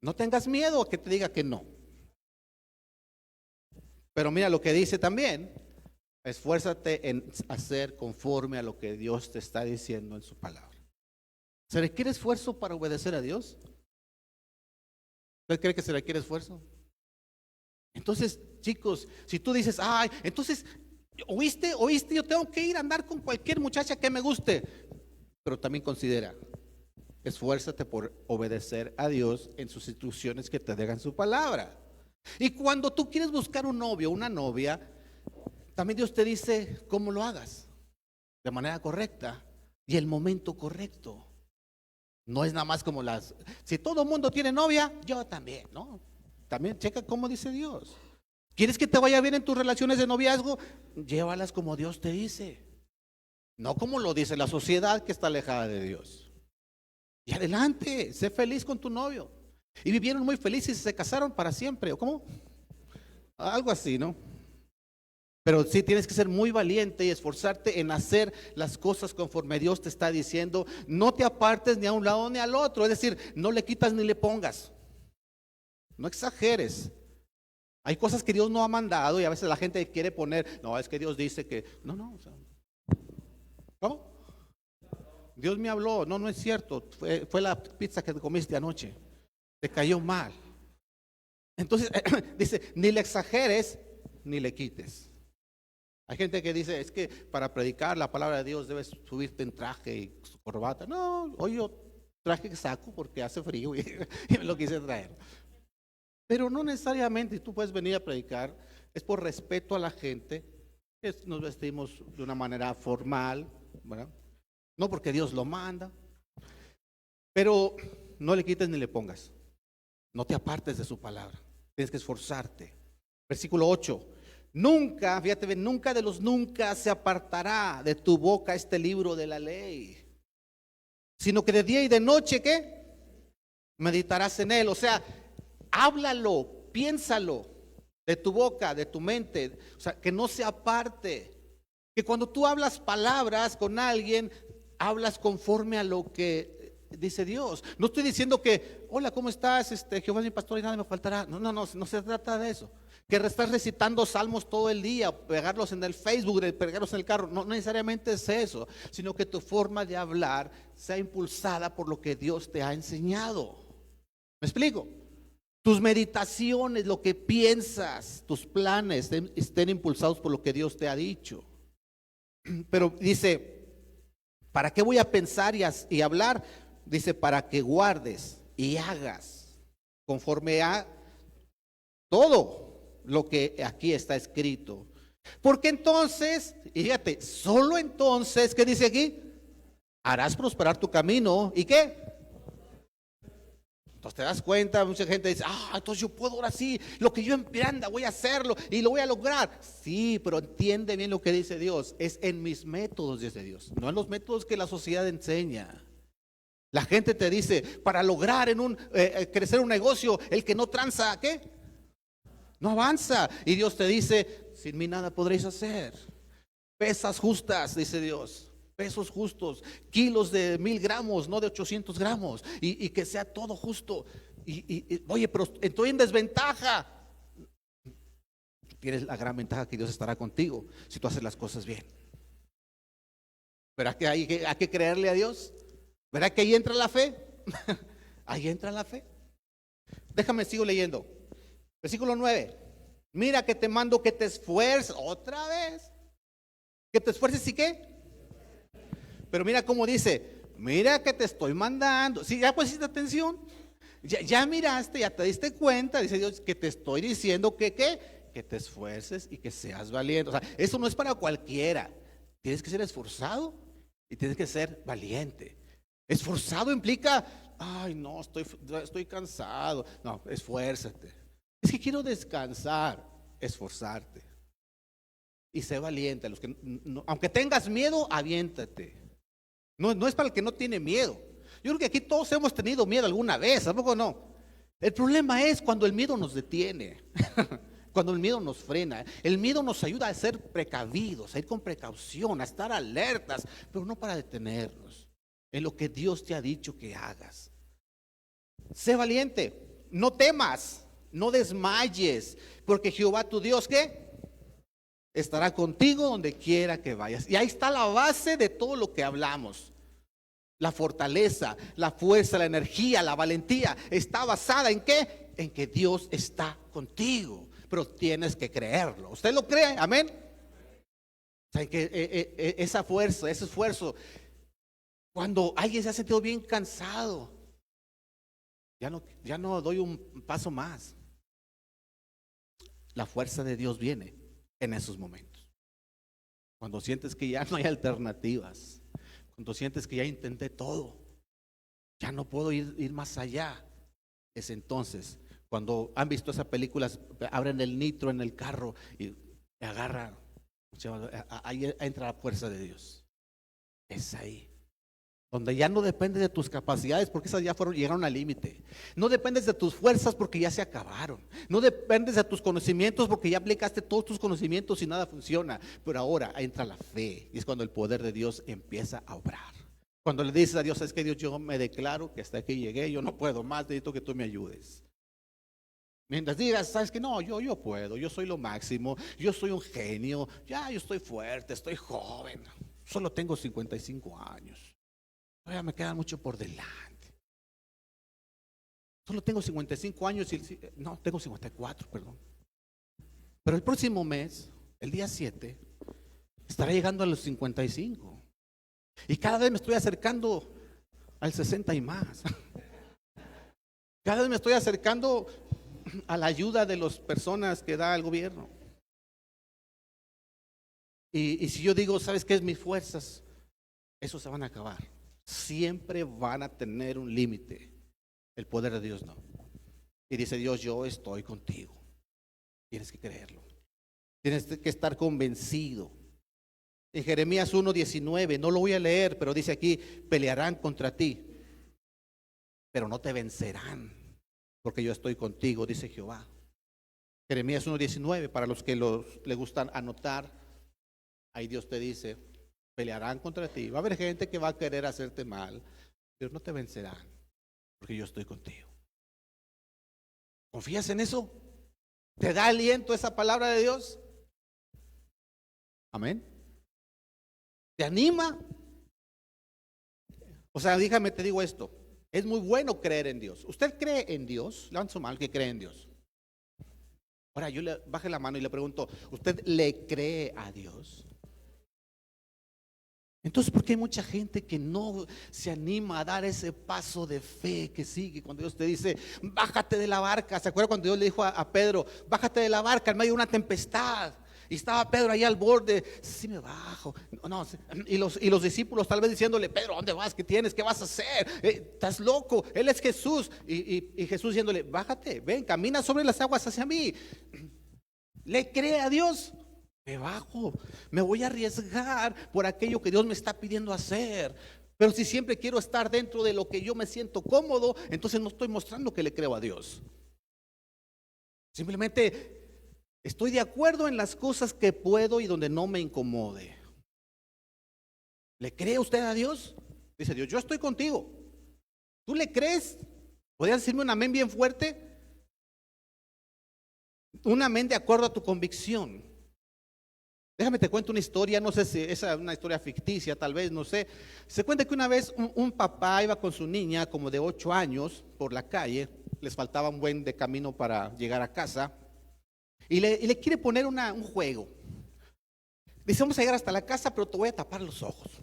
No tengas miedo a que te diga que no. Pero mira lo que dice también. Esfuérzate en hacer conforme a lo que Dios te está diciendo en su palabra. ¿Se requiere esfuerzo para obedecer a Dios? ¿Usted cree que se requiere esfuerzo? Entonces, chicos, si tú dices, ay, entonces, ¿oíste? Yo tengo que ir a andar con cualquier muchacha que me guste. Pero también considera, esfuérzate por obedecer a Dios en sus instrucciones que te dejan su palabra. Y cuando tú quieres buscar un novio, una novia, también Dios te dice cómo lo hagas, de manera correcta y el momento correcto. No es nada más como si todo el mundo tiene novia, yo también, ¿no? También checa cómo dice Dios. ¿Quieres que te vaya bien en tus relaciones de noviazgo? Llévalas como Dios te dice, no como lo dice la sociedad que está alejada de Dios. Y adelante, sé feliz con tu novio. Y vivieron muy felices y se casaron para siempre, ¿o cómo? Algo así, ¿no? Pero sí tienes que ser muy valiente y esforzarte en hacer las cosas conforme Dios te está diciendo. No te apartes ni a un lado ni al otro. Es decir, no le quitas ni le pongas. No exageres. Hay cosas que Dios no ha mandado y a veces la gente quiere poner, no, es que Dios dice que, no, o sea, ¿cómo? Dios me habló, no es cierto, fue la pizza que te comiste anoche, te cayó mal. Entonces, dice, ni le exageres, ni le quites. Hay gente que dice, es que para predicar la palabra de Dios debes subirte en traje y corbata. No, hoy yo traje que saco porque hace frío y me lo quise traer. Pero no necesariamente tú puedes venir a predicar, es por respeto a la gente, nos vestimos de una manera formal, ¿verdad? No porque Dios lo manda, pero no le quites ni le pongas, no te apartes de su palabra, tienes que esforzarte. Versículo 8, nunca, fíjate bien, nunca de los nunca se apartará de tu boca este libro de la ley, sino que de día y de noche, ¿qué? Meditarás en él, o sea, háblalo, piénsalo de tu boca, de tu mente, o sea, que no se aparte. Que cuando tú hablas palabras con alguien, hablas conforme a lo que dice Dios. No estoy diciendo que, hola, ¿cómo estás? Jehová es mi pastor y nada me faltará. No, no se trata de eso. Que estás recitando salmos todo el día, pegarlos en el Facebook, pegarlos en el carro. No necesariamente es eso, sino que tu forma de hablar sea impulsada por lo que Dios te ha enseñado. ¿Me explico? Tus meditaciones, lo que piensas, tus planes estén impulsados por lo que Dios te ha dicho. Pero dice, ¿para qué voy a pensar y hablar? Dice, para que guardes y hagas conforme a todo lo que aquí está escrito. Porque entonces, fíjate, solo entonces, ¿qué dice aquí? Harás prosperar tu camino. ¿Y qué? Entonces te das cuenta, mucha gente dice, entonces yo puedo ahora sí, lo que yo emprenda voy a hacerlo y lo voy a lograr. Sí, pero entiende bien lo que dice Dios, es en mis métodos, dice Dios, no en los métodos que la sociedad enseña. La gente te dice, para lograr crecer un negocio, el que no tranza, ¿qué? No avanza. Y Dios te dice, sin mí nada podréis hacer. Pesas justas, dice Dios. Pesos justos, kilos de 1000 gramos, no de 800 gramos, y que sea todo justo. Oye, pero estoy en desventaja. Tienes la gran ventaja que Dios estará contigo si tú haces las cosas bien. ¿Verdad que hay que creerle a Dios? ¿Verdad que ahí entra la fe? Ahí entra la fe. Déjame, sigo leyendo. Versículo 9. Mira que te mando que te esfuerces. Otra vez. Que te esfuerces y qué. Pero mira cómo dice, mira que te estoy mandando. Si ya pusiste atención, ya miraste, ya te diste cuenta, dice Dios, que te estoy diciendo que te esfuerces y que seas valiente. O sea, eso no es para cualquiera. Tienes que ser esforzado y tienes que ser valiente. Esforzado implica, no, estoy cansado. No, esfuérzate. Es que quiero descansar, esforzarte. Y sé valiente. Aunque tengas miedo, aviéntate. No es para el que no tiene miedo. Yo creo que aquí todos hemos tenido miedo alguna vez, ¿a poco no? El problema es cuando el miedo nos detiene, cuando el miedo nos frena. El miedo nos ayuda a ser precavidos, a ir con precaución, a estar alertas, pero no para detenernos en lo que Dios te ha dicho que hagas. Sé valiente, no temas, no desmayes, porque Jehová tu Dios, ¿qué? Estará contigo donde quiera que vayas. Y ahí está la base de todo lo que hablamos. La fortaleza, la fuerza, la energía, la valentía está basada ¿en qué? En que Dios está contigo. Pero tienes que creerlo. ¿Usted lo cree? Amén. O sea, que esa fuerza, ese esfuerzo, cuando alguien se ha sentido bien cansado, ya no doy un paso más. La fuerza de Dios viene en esos momentos. Cuando sientes que ya no hay alternativas, cuando sientes que ya intenté todo, ya no puedo ir más allá, es entonces cuando han visto esas películas, abren el nitro en el carro y agarran, ahí entra la fuerza de Dios. Es ahí donde ya no depende de tus capacidades, porque esas ya llegaron al límite. No dependes de tus fuerzas porque ya se acabaron. No dependes de tus conocimientos porque ya aplicaste todos tus conocimientos y nada funciona. Pero ahora entra la fe y es cuando el poder de Dios empieza a obrar. Cuando le dices a Dios, es que Dios, yo me declaro que hasta aquí llegué, yo no puedo más, necesito que tú me ayudes. Mientras digas, sabes que no, yo puedo, yo soy lo máximo, yo soy un genio, yo estoy fuerte, estoy joven, solo tengo 55 años. Todavía me queda mucho por delante. Solo tengo 55 años no, tengo 54, perdón. Pero el próximo mes, el día 7, estaré llegando a los 55. Y cada vez me estoy acercando al 60 y más. Cada vez me estoy acercando a la ayuda de las personas que da el gobierno. Y si yo digo, ¿sabes qué es mis fuerzas? Eso se van a acabar. Siempre van a tener un límite. El poder de Dios no. Y dice Dios, yo estoy contigo. Tienes que creerlo. Tienes que estar convencido. En Jeremías 1:19, no lo voy a leer, pero dice aquí, pelearán contra ti, pero no te vencerán, porque yo estoy contigo, dice Jehová. Jeremías 1:19, para los que le gustan anotar, ahí Dios te dice, pelearán contra ti. Va a haber gente que va a querer hacerte mal. pero no te vencerán, porque yo estoy contigo. ¿Confías en eso? ¿Te da aliento esa palabra de Dios? Amén. ¿Te anima? O sea, dígame, te digo esto. Es muy bueno creer en Dios. ¿Usted cree en Dios? Levanta su mano que cree en Dios. Ahora yo le baje la mano y le pregunto, ¿usted le cree a Dios? Entonces, ¿por qué hay mucha gente que no se anima a dar ese paso de fe que sigue cuando Dios te dice, bájate de la barca? ¿Se acuerda cuando Dios le dijo a Pedro, bájate de la barca en medio de una tempestad? Y estaba Pedro ahí al borde, sí me bajo. No, y los discípulos tal vez diciéndole, Pedro, ¿dónde vas? ¿Qué tienes? ¿Qué vas a hacer? Estás loco, Él es Jesús. Y Jesús diciéndole, bájate, ven, camina sobre las aguas hacia mí. ¿Le cree a Dios? Me bajo, me voy a arriesgar por aquello que Dios me está pidiendo hacer. Pero si siempre quiero estar dentro de lo que yo me siento cómodo, entonces no estoy mostrando que le creo a Dios. Simplemente estoy de acuerdo en las cosas que puedo y donde no me incomode. ¿Le cree usted a Dios? Dice Dios, yo estoy contigo. ¿Tú le crees? ¿Podrías decirme un amén bien fuerte? Un amén de acuerdo a tu convicción. Déjame te cuento una historia, no sé si esa es una historia ficticia, tal vez, no sé. Se cuenta que una vez un papá iba con su niña como de 8 años por la calle, les faltaba un buen de camino para llegar a casa, y le quiere poner un juego. Dice, vamos a llegar hasta la casa, pero te voy a tapar los ojos.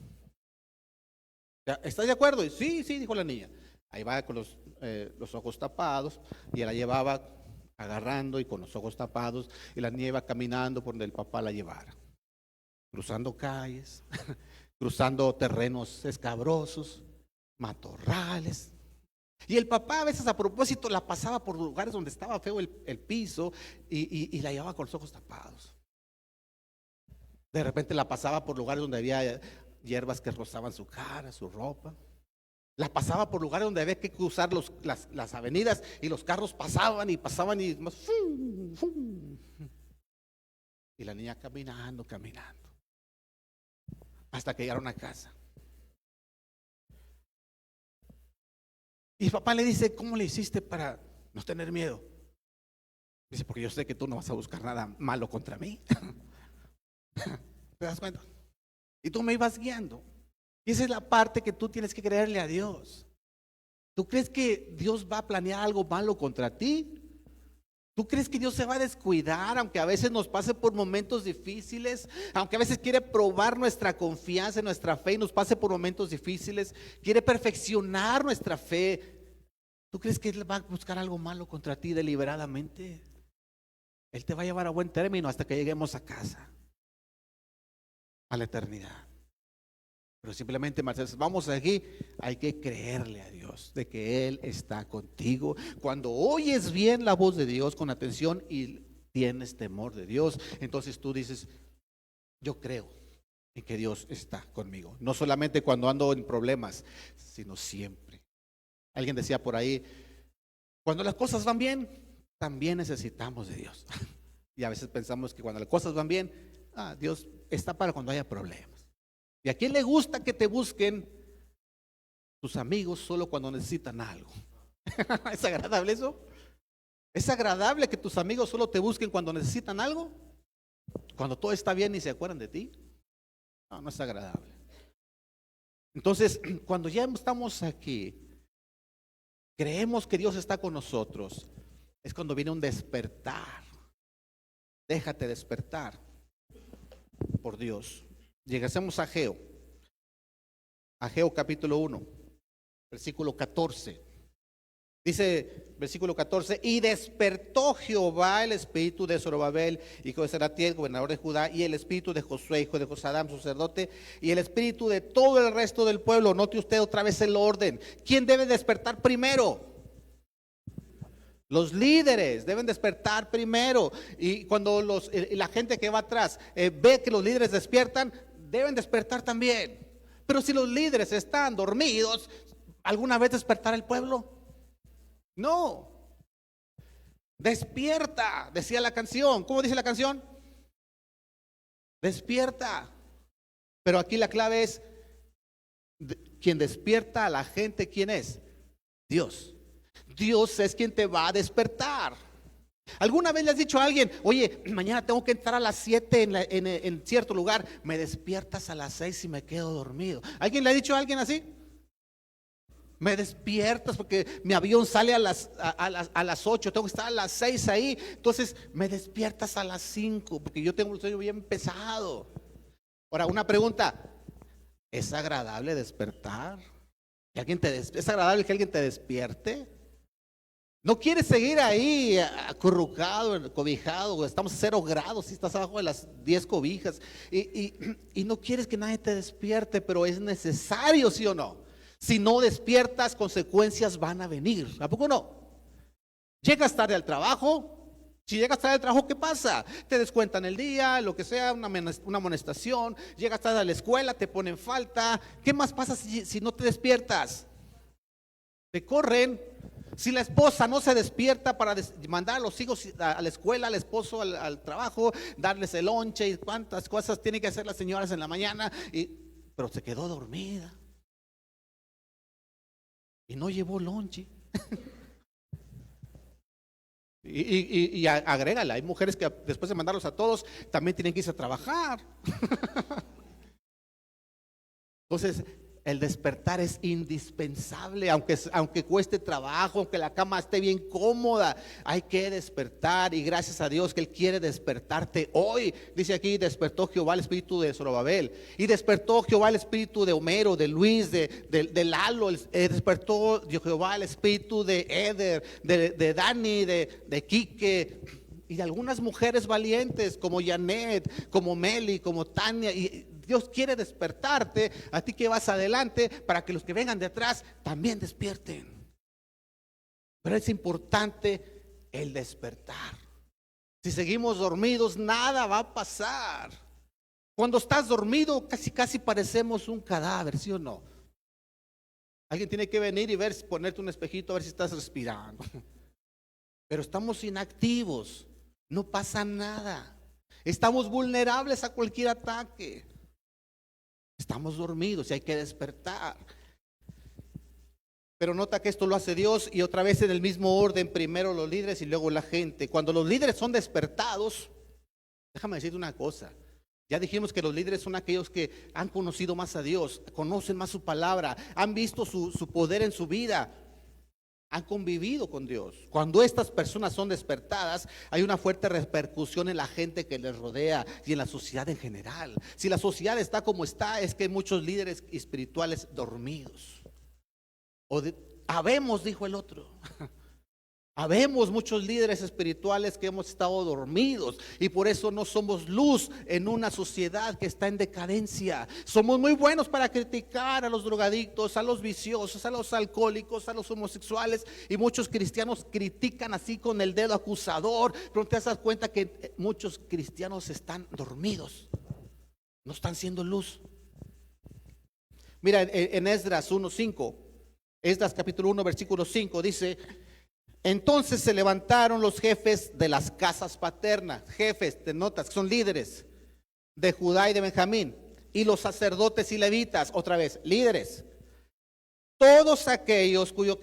¿Estás de acuerdo? Y sí, dijo la niña. Ahí va con los ojos tapados, y la llevaba agarrando y con los ojos tapados, y la niña iba caminando por donde el papá la llevara, cruzando calles, cruzando terrenos escabrosos, matorrales. Y el papá a veces a propósito la pasaba por lugares donde estaba feo el piso y la llevaba con los ojos tapados. De repente la pasaba por lugares donde había hierbas que rozaban su cara, su ropa. La pasaba por lugares donde había que cruzar las avenidas y los carros pasaban y más, ¡fum, fum! Y la niña caminando, hasta que llegaron a casa. Y el papá le dice, ¿cómo le hiciste para no tener miedo? Dice, porque yo sé que tú no vas a buscar nada malo contra mí. ¿Te das cuenta? Y tú me ibas guiando. Y esa es la parte que tú tienes que creerle a Dios. ¿Tú crees que Dios va a planear algo malo contra ti? ¿Tú crees que Dios se va a descuidar, aunque a veces nos pase por momentos difíciles, aunque a veces quiere probar nuestra confianza, nuestra fe y nos pase por momentos difíciles, quiere perfeccionar nuestra fe? ¿Tú crees que Él va a buscar algo malo contra ti deliberadamente? Él te va a llevar a buen término hasta que lleguemos a casa, a la eternidad. Pero simplemente, Marcelo, vamos aquí, hay que creerle a Dios de que Él está contigo. Cuando oyes bien la voz de Dios con atención y tienes temor de Dios, entonces tú dices, yo creo en que Dios está conmigo. No solamente cuando ando en problemas, sino siempre. Alguien decía por ahí, cuando las cosas van bien, también necesitamos de Dios. Y a veces pensamos que cuando las cosas van bien, Dios está para cuando haya problemas. ¿Y a quién le gusta que te busquen tus amigos solo cuando necesitan algo? ¿Es agradable eso? ¿Es agradable que tus amigos solo te busquen cuando necesitan algo? Cuando todo está bien y se acuerdan de ti. No, no es agradable. Entonces, cuando ya estamos aquí, creemos que Dios está con nosotros, es cuando viene un despertar. Déjate despertar por Dios. Lleguemos a Ageo capítulo 1, versículo 14. Dice, versículo 14, y despertó Jehová el espíritu de Zorobabel, hijo de Salatiel, gobernador de Judá, y el espíritu de Josué, hijo de Josadam, sacerdote, y el espíritu de todo el resto del pueblo. Note usted otra vez el orden. ¿Quién debe despertar primero? Los líderes deben despertar primero. Y cuando la gente que va atrás ve que los líderes despiertan, deben despertar también. Pero si los líderes están dormidos, ¿alguna vez despertará el pueblo? No. Despierta, decía la canción. ¿Cómo dice la canción? Despierta. Pero aquí la clave es quien despierta a la gente, ¿quién es? Dios. Dios es quien te va a despertar. ¿Alguna vez le has dicho a alguien, oye, mañana tengo que entrar a las 7 en cierto lugar? Me despiertas a las 6 y me quedo dormido. ¿Alguien le ha dicho a alguien así? Me despiertas porque mi avión sale a las 8, tengo que estar a las 6 ahí. Entonces me despiertas a las 5 porque yo tengo un sueño bien pesado. Ahora, una pregunta, ¿es agradable despertar? ¿Es agradable que alguien te despierte? ¿No quieres seguir ahí acurrucado, cobijado? Estamos a 0 grados si estás abajo de las 10 cobijas y no quieres que nadie te despierte, pero es necesario, ¿sí o no? Si no despiertas, consecuencias van a venir. ¿A poco no? Llegas tarde al trabajo. Si llegas tarde al trabajo, ¿qué pasa? Te descuentan el día, lo que sea, una amonestación. Llegas tarde a la escuela, te ponen falta. ¿Qué más pasa si no te despiertas? Te corren. Si la esposa no se despierta para mandar a los hijos a la escuela, al esposo al trabajo, darles el lonche y cuántas cosas tienen que hacer las señoras en la mañana, pero se quedó dormida y no llevó lonche. Y agrégala, hay mujeres que después de mandarlos a todos también tienen que irse a trabajar. Entonces, el despertar es indispensable, aunque cueste trabajo, aunque la cama esté bien cómoda, hay que despertar. Y gracias a Dios que Él quiere despertarte hoy. Dice aquí, despertó Jehová el espíritu de Zorobabel, y despertó Jehová el espíritu de Homero, de Luis, de Lalo, despertó Jehová el espíritu de Eder, de Dani, de Quique, y de algunas mujeres valientes como Janet, como Meli, como Tania. Y Dios quiere despertarte a ti que vas adelante para que los que vengan de atrás también despierten. Pero es importante el despertar. Si seguimos dormidos, nada va a pasar. Cuando estás dormido, casi parecemos un cadáver, ¿sí o no? Alguien tiene que venir y ponerte un espejito a ver si estás respirando. Pero estamos inactivos, no pasa nada. Estamos vulnerables a cualquier ataque. Estamos dormidos y hay que despertar. Pero nota que esto lo hace Dios, y otra vez en el mismo orden, primero los líderes y luego la gente. Cuando los líderes son despertados, déjame decirte una cosa. Ya dijimos que los líderes son aquellos que han conocido más a Dios, conocen más su palabra, han visto su poder en su vida, han convivido con Dios. Cuando estas personas son despertadas, hay una fuerte repercusión en la gente que les rodea y en la sociedad en general. Si la sociedad está como está, es que hay muchos líderes espirituales dormidos. Habemos, dijo el otro. Habemos muchos líderes espirituales que hemos estado dormidos, y por eso no somos luz en una sociedad que está en decadencia. Somos muy buenos para criticar a los drogadictos, a los viciosos, a los alcohólicos, a los homosexuales, y muchos cristianos critican así con el dedo acusador, pero te das cuenta que muchos cristianos están dormidos, no están siendo luz. Mira, en Esdras 1:5, Esdras capítulo 1 versículo 5 dice: entonces se levantaron los jefes de las casas paternas, jefes, te notas que son líderes de Judá y de Benjamín, y los sacerdotes y levitas, otra vez, líderes, todos aquellos cuyo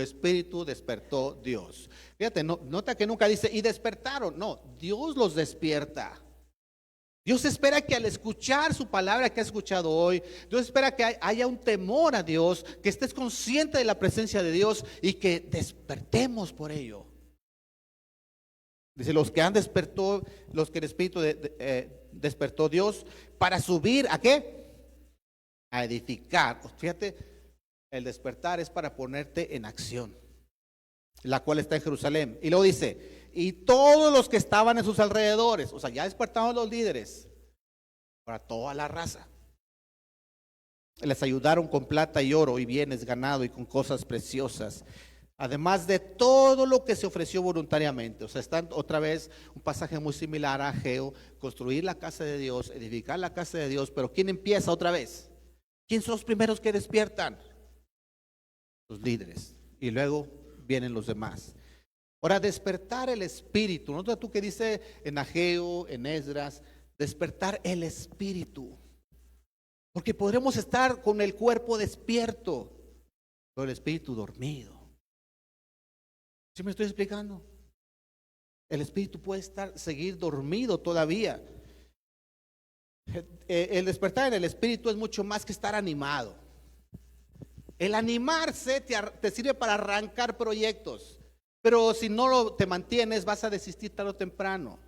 espíritu despertó Dios. Fíjate, nota que nunca dice y despertaron, no, Dios los despierta. Dios espera que al escuchar su palabra que has escuchado hoy, Dios espera que haya un temor a Dios, que estés consciente de la presencia de Dios y que despertemos por ello. Dice, los que el Espíritu despertó Dios para subir, ¿a qué? A edificar. Fíjate, el despertar es para ponerte en acción, la cual está en Jerusalén. Y luego dice, y todos los que estaban en sus alrededores, o sea, ya despertaron los líderes, para toda la raza, les ayudaron con plata y oro y bienes ganado y con cosas preciosas, además de todo lo que se ofreció voluntariamente. O sea, está otra vez un pasaje muy similar a Ageo: construir la casa de Dios, edificar la casa de Dios. Pero ¿quién empieza otra vez? ¿Quién son los primeros que despiertan? Los líderes, y luego vienen los demás. Ahora, despertar el espíritu, ¿no? Tú que dice en Ageo, en Esdras, despertar el espíritu. Porque podremos estar con el cuerpo despierto, pero el espíritu dormido. ¿Sí me estoy explicando? El espíritu puede seguir dormido todavía. El despertar en el espíritu es mucho más que estar animado. El animarse te sirve para arrancar proyectos, pero si no te mantienes, vas a desistir tarde o temprano.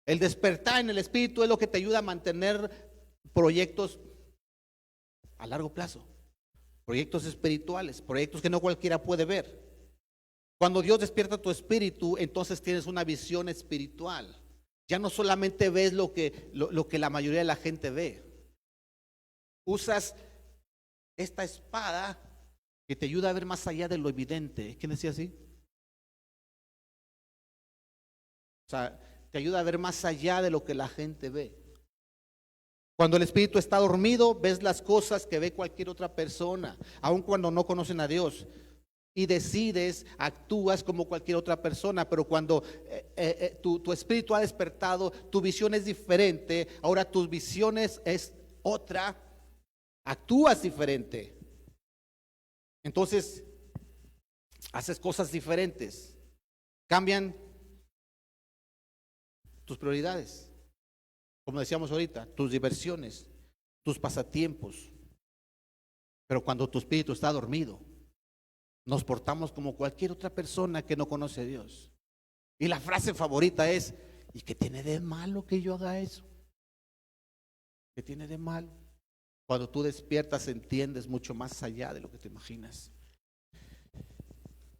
El despertar en el espíritu es lo que te ayuda a mantener proyectos a largo plazo, proyectos espirituales, proyectos que no cualquiera puede ver. Cuando Dios despierta tu espíritu, entonces tienes una visión espiritual. Ya no solamente ves lo que la mayoría de la gente ve. Usas esta espada que te ayuda a ver más allá de lo evidente. ¿Quién decía así? O sea, te ayuda a ver más allá de lo que la gente ve. Cuando el espíritu está dormido, ves las cosas que ve cualquier otra persona, aun cuando no conocen a Dios. Y decides, actúas como cualquier otra persona, pero cuando tu espíritu ha despertado, tu visión es diferente, ahora tu visión es otra, actúas diferente. Entonces, haces cosas diferentes, cambian tus prioridades, como decíamos ahorita, tus diversiones, tus pasatiempos. Pero cuando tu espíritu está dormido, nos portamos como cualquier otra persona que no conoce a Dios. Y la frase favorita es: ¿y qué tiene de malo que yo haga eso? ¿Qué tiene de malo? Cuando tú despiertas, entiendes mucho más allá de lo que te imaginas.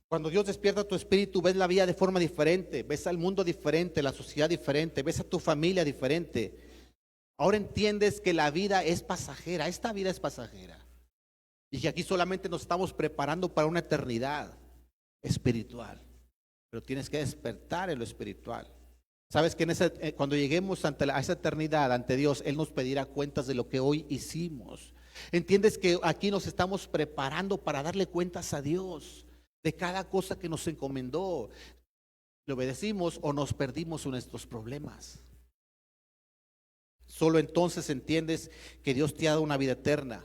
Cuando Dios despierta tu espíritu, ves la vida de forma diferente, ves al mundo diferente, la sociedad diferente, ves a tu familia diferente. Ahora entiendes que la vida es pasajera, esta vida es pasajera. Y que aquí solamente nos estamos preparando para una eternidad espiritual. Pero tienes que despertar en lo espiritual. Sabes que cuando lleguemos a esa eternidad ante Dios, Él nos pedirá cuentas de lo que hoy hicimos. Entiendes que aquí nos estamos preparando para darle cuentas a Dios de cada cosa que nos encomendó. ¿Le obedecimos o nos perdimos en nuestros problemas? Solo entonces entiendes que Dios te ha dado una vida eterna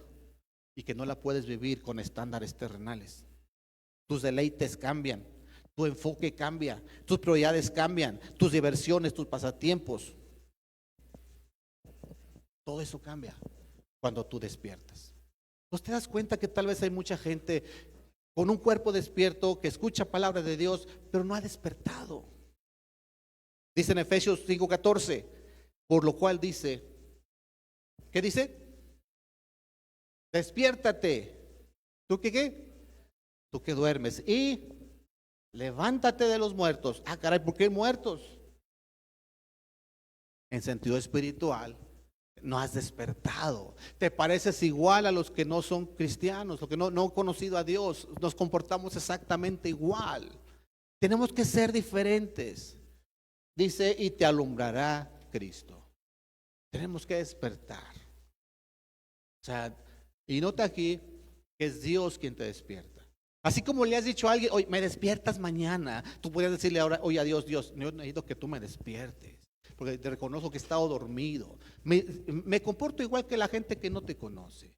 y que no la puedes vivir con estándares terrenales. Tus deleites cambian, tu enfoque cambia, tus prioridades cambian, tus diversiones, tus pasatiempos. Todo eso cambia cuando tú despiertas. ¿Pues te das cuenta que tal vez hay mucha gente con un cuerpo despierto que escucha palabra de Dios, pero no ha despertado? Dice en Efesios 5:14, por lo cual dice, ¿qué dice? Despiértate. ¿Tú qué? Tú que duermes y levántate de los muertos. Ah, caray, ¿por qué muertos? En sentido espiritual, no has despertado. Te pareces igual a los que no son cristianos, los que no han conocido a Dios. Nos comportamos exactamente igual. Tenemos que ser diferentes. Dice, y te alumbrará Cristo. Tenemos que despertar. O sea, y nota aquí que es Dios quien te despierta. Así como le has dicho a alguien, oye, me despiertas mañana, tú podrías decirle ahora, oye, a Dios, Dios, yo necesito que tú me despiertes, porque te reconozco que he estado dormido. Me comporto igual que la gente que no te conoce.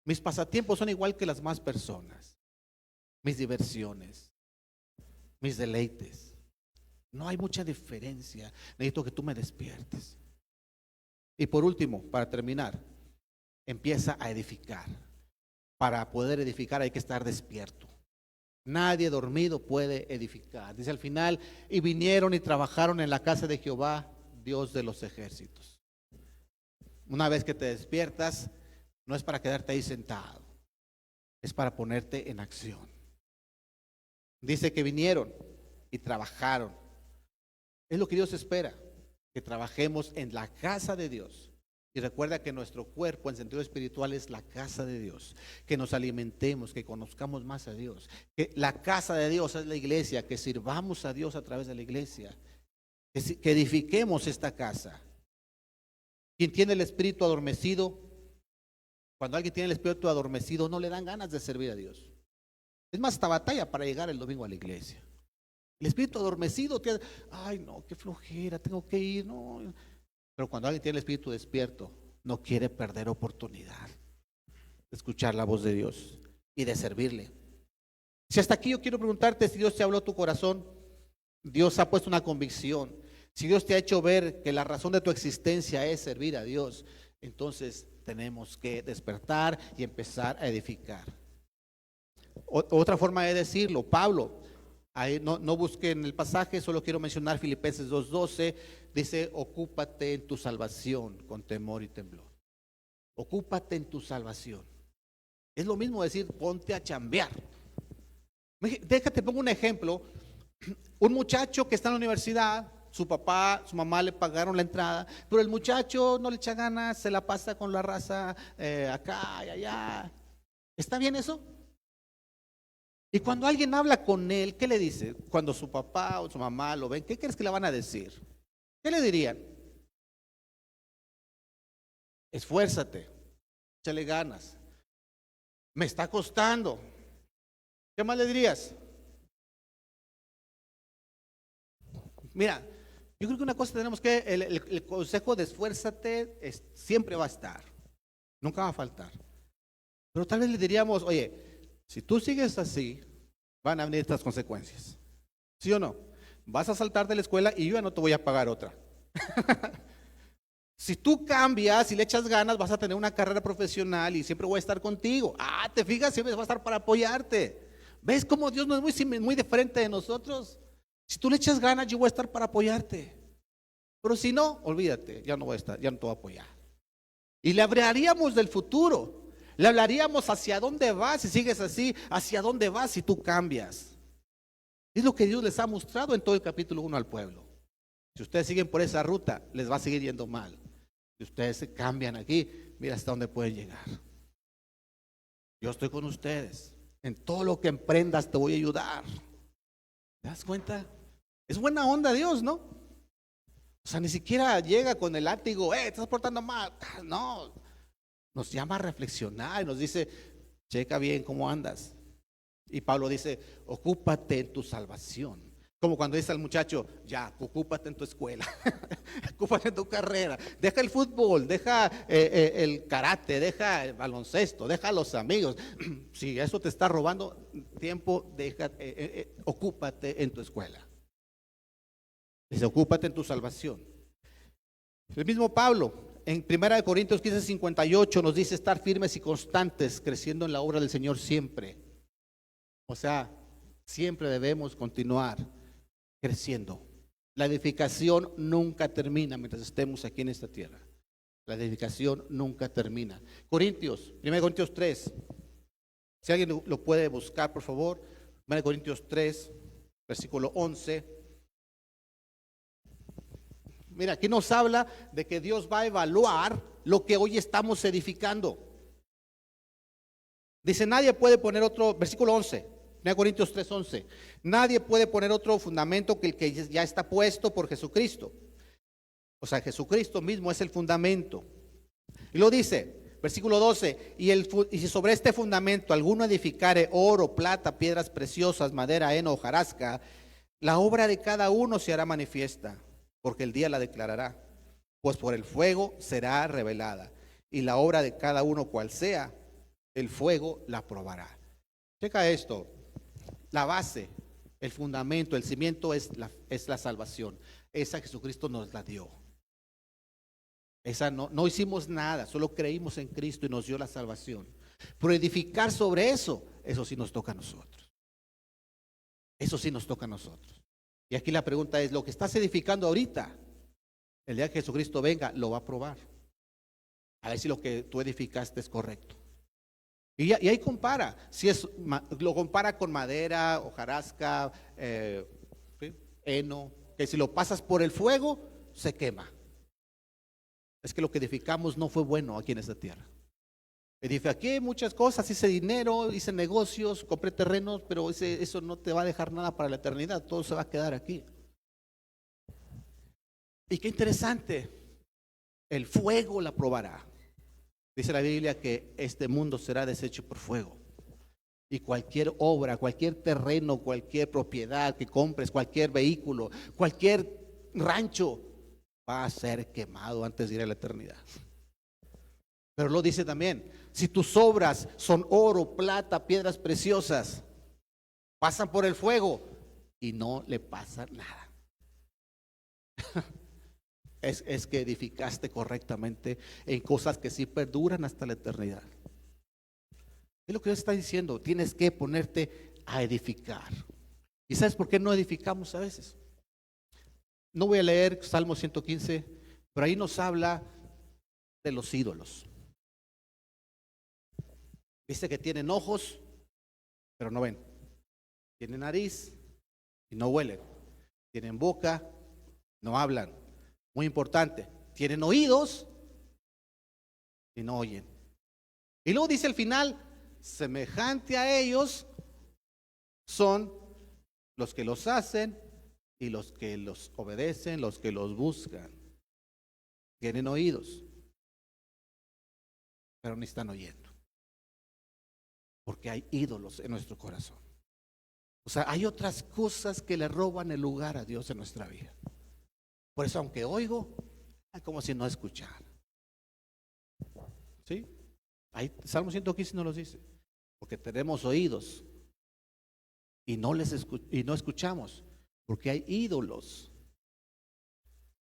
Mis pasatiempos son igual que las más personas. Mis diversiones, mis deleites. No hay mucha diferencia. Necesito que tú me despiertes. Y por último, para terminar, empieza a edificar. Para poder edificar hay que estar despierto. Nadie dormido puede edificar. Dice al final, y vinieron y trabajaron en la casa de Jehová, Dios de los ejércitos. Una vez que te despiertas, no es para quedarte ahí sentado, es para ponerte en acción. Dice que vinieron y trabajaron. Es lo que Dios espera, que trabajemos en la casa de Dios. Y recuerda que nuestro cuerpo en sentido espiritual es la casa de Dios. Que nos alimentemos, que conozcamos más a Dios. Que la casa de Dios es la iglesia, que sirvamos a Dios a través de la iglesia. Que edifiquemos esta casa. Quien tiene el espíritu adormecido, cuando alguien tiene el espíritu adormecido, no le dan ganas de servir a Dios. Es más, hasta batalla para llegar el domingo a la iglesia. El espíritu adormecido, ay no, qué flojera, tengo que ir, no. Pero cuando alguien tiene el espíritu despierto, no quiere perder oportunidad de escuchar la voz de Dios y de servirle. Si hasta aquí yo quiero preguntarte si Dios te habló a tu corazón, Dios ha puesto una convicción, si Dios te ha hecho ver que la razón de tu existencia es servir a Dios, entonces tenemos que despertar y empezar a edificar. Otra forma de decirlo, Pablo, ahí no busquen el pasaje, solo quiero mencionar Filipenses 2:12, dice: ocúpate en tu salvación con temor y temblor. Ocúpate en tu salvación. Es lo mismo decir ponte a chambear. Déjate, pongo un ejemplo. Un muchacho que está en la universidad, su papá, su mamá le pagaron la entrada, pero el muchacho no le echa ganas, se la pasa con la raza acá y allá. ¿Está bien eso? Y cuando alguien habla con él, ¿qué le dice? Cuando su papá o su mamá lo ven, ¿qué crees que le van a decir? ¿Qué le dirían? Esfuérzate, échale ganas. Me está costando. ¿Qué más le dirías? Mira, yo creo que una cosa tenemos que, el consejo de esfuérzate siempre va a estar, nunca va a faltar. Pero tal vez le diríamos, oye, si tú sigues así, van a venir estas consecuencias. ¿Sí o no? Vas a saltar de la escuela y yo ya no te voy a pagar otra. Si tú cambias y le echas ganas, vas a tener una carrera profesional y siempre voy a estar contigo. ¿Te fijas? Siempre va a estar para apoyarte. ¿Ves cómo Dios no es muy diferente de nosotros? Si tú le echas ganas, yo voy a estar para apoyarte. Pero si no, olvídate, ya no voy a estar, ya no te voy a apoyar. Y le hablaríamos del futuro. Le hablaríamos hacia dónde vas si sigues así, hacia dónde vas si tú cambias. Es lo que Dios les ha mostrado en todo el capítulo 1 al pueblo. Si ustedes siguen por esa ruta, les va a seguir yendo mal. Si ustedes se cambian aquí, mira hasta dónde pueden llegar. Yo estoy con ustedes. En todo lo que emprendas te voy a ayudar. ¿Te das cuenta? Es buena onda Dios, ¿no? O sea, ni siquiera llega con el látigo, te estás portando mal. No, nos llama a reflexionar y nos dice, checa bien cómo andas. Y Pablo dice, ocúpate en tu salvación. Como cuando dice al muchacho, ya, ocúpate en tu escuela, ocúpate en tu carrera, deja el fútbol, deja el karate, deja el baloncesto, deja a los amigos. Si eso te está robando tiempo, ocúpate en tu escuela. Dice, ocúpate en tu salvación. El mismo Pablo, en 1 Corintios 15:58, nos dice estar firmes y constantes, creciendo en la obra del Señor siempre. O sea, siempre debemos continuar creciendo. La edificación nunca termina mientras estemos aquí en esta tierra. La edificación nunca termina. 1 Corintios 3. Si alguien lo puede buscar, por favor. 1 Corintios 3, versículo 11. Mira, aquí nos habla de que Dios va a evaluar lo que hoy estamos edificando. Dice, nadie puede poner otro, versículo 11. 1 Corintios 3:11. Nadie puede poner otro fundamento que el que ya está puesto por Jesucristo. O sea, Jesucristo mismo es el fundamento. Y lo dice, versículo 12. Y si sobre este fundamento alguno edificare oro, plata, piedras preciosas, madera, heno, hojarasca, la obra de cada uno se hará manifiesta, porque el día la declarará. Pues por el fuego será revelada. Y la obra de cada uno cual sea, el fuego la probará. Checa esto. La base, el fundamento, el cimiento es la salvación. Esa Jesucristo nos la dio. Esa no hicimos nada, solo creímos en Cristo y nos dio la salvación. Pero edificar sobre eso sí nos toca a nosotros. Eso sí nos toca a nosotros. Y aquí la pregunta es, lo que estás edificando ahorita, el día que Jesucristo venga, lo va a probar. A ver si lo que tú edificaste es correcto. Y ahí compara, lo compara con madera, hojarasca, heno, que si lo pasas por el fuego, se quema. Es que lo que edificamos no fue bueno aquí en esta tierra. Edifiqué muchas cosas, hice dinero, hice negocios, compré terrenos, pero eso no te va a dejar nada para la eternidad, todo se va a quedar aquí. Y qué interesante, el fuego la probará. Dice la Biblia que este mundo será deshecho por fuego. Y cualquier obra, cualquier terreno, cualquier propiedad que compres, cualquier vehículo, cualquier rancho va a ser quemado antes de ir a la eternidad. Pero lo dice también, si tus obras son oro, plata, piedras preciosas, pasan por el fuego y no le pasa nada. Es que edificaste correctamente en cosas que sí perduran hasta la eternidad. Es lo que Dios está diciendo, tienes que ponerte a edificar. ¿Y sabes por qué no edificamos a veces? No voy a leer Salmo 115, pero ahí nos habla de los ídolos. Dice que tienen ojos, pero no ven. Tienen nariz y no huelen. Tienen boca, no hablan. Muy importante, tienen oídos y no oyen. Y luego dice al final, semejante a ellos son los que los hacen y los que los obedecen, los que los buscan. Tienen oídos, pero no están oyendo. Porque hay ídolos en nuestro corazón. O sea, hay otras cosas que le roban el lugar a Dios en nuestra vida. Por eso, aunque oigo, es como si no escuchara. ¿Sí? Ahí, Salmo 115 nos lo dice. Porque tenemos oídos y no escuchamos. Porque hay ídolos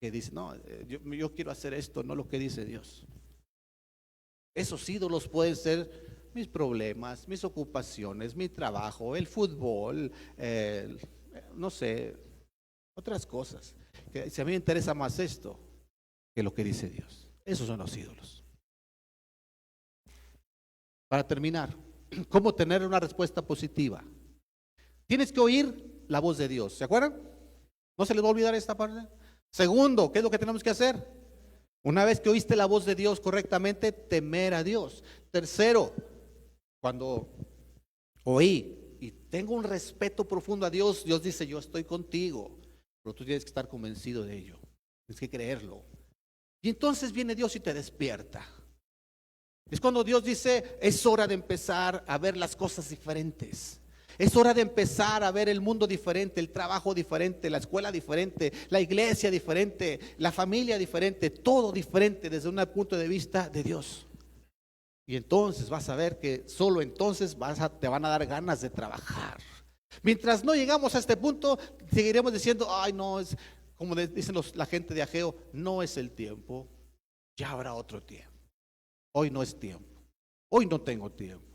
que dicen, no, yo quiero hacer esto, no lo que dice Dios. Esos ídolos pueden ser mis problemas, mis ocupaciones, mi trabajo, el fútbol, no sé, otras cosas. Que si a mí me interesa más esto que lo que dice Dios. Esos son los ídolos. Para terminar, ¿cómo tener una respuesta positiva? Tienes que oír la voz de Dios. ¿Se acuerdan? ¿No se les va a olvidar esta parte? Segundo, ¿qué es lo que tenemos que hacer? Una vez que oíste la voz de Dios correctamente, temer a Dios. Tercero, cuando oí y tengo un respeto profundo a Dios, Dios dice, yo estoy contigo, pero tú tienes que estar convencido de ello, tienes que creerlo. Y entonces viene Dios y te despierta. Es cuando Dios dice, es hora de empezar a ver las cosas diferentes. Es hora de empezar a ver el mundo diferente, el trabajo diferente, la escuela diferente, la iglesia diferente, la familia diferente, todo diferente desde un punto de vista de Dios. Y entonces vas a ver que solo entonces te van a dar ganas de trabajar. Mientras no llegamos a este punto, seguiremos diciendo, ay no, es como dicen la gente de Ageo, no es el tiempo, ya habrá otro tiempo. Hoy no es tiempo, hoy no tengo tiempo.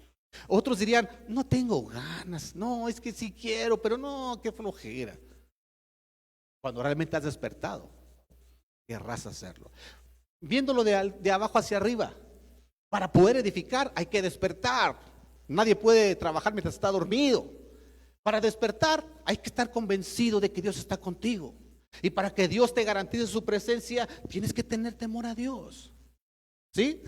Otros dirían, no tengo ganas, no, es que sí quiero, pero no, qué flojera. Cuando realmente has despertado, querrás hacerlo. Viéndolo de abajo hacia arriba, para poder edificar hay que despertar. Nadie puede trabajar mientras está dormido. Para despertar hay que estar convencido de que Dios está contigo. Y para que Dios te garantice su presencia, tienes que tener temor a Dios. ¿Sí?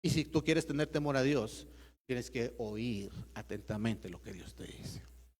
Y si tú quieres tener temor a Dios, tienes que oír atentamente lo que Dios te dice.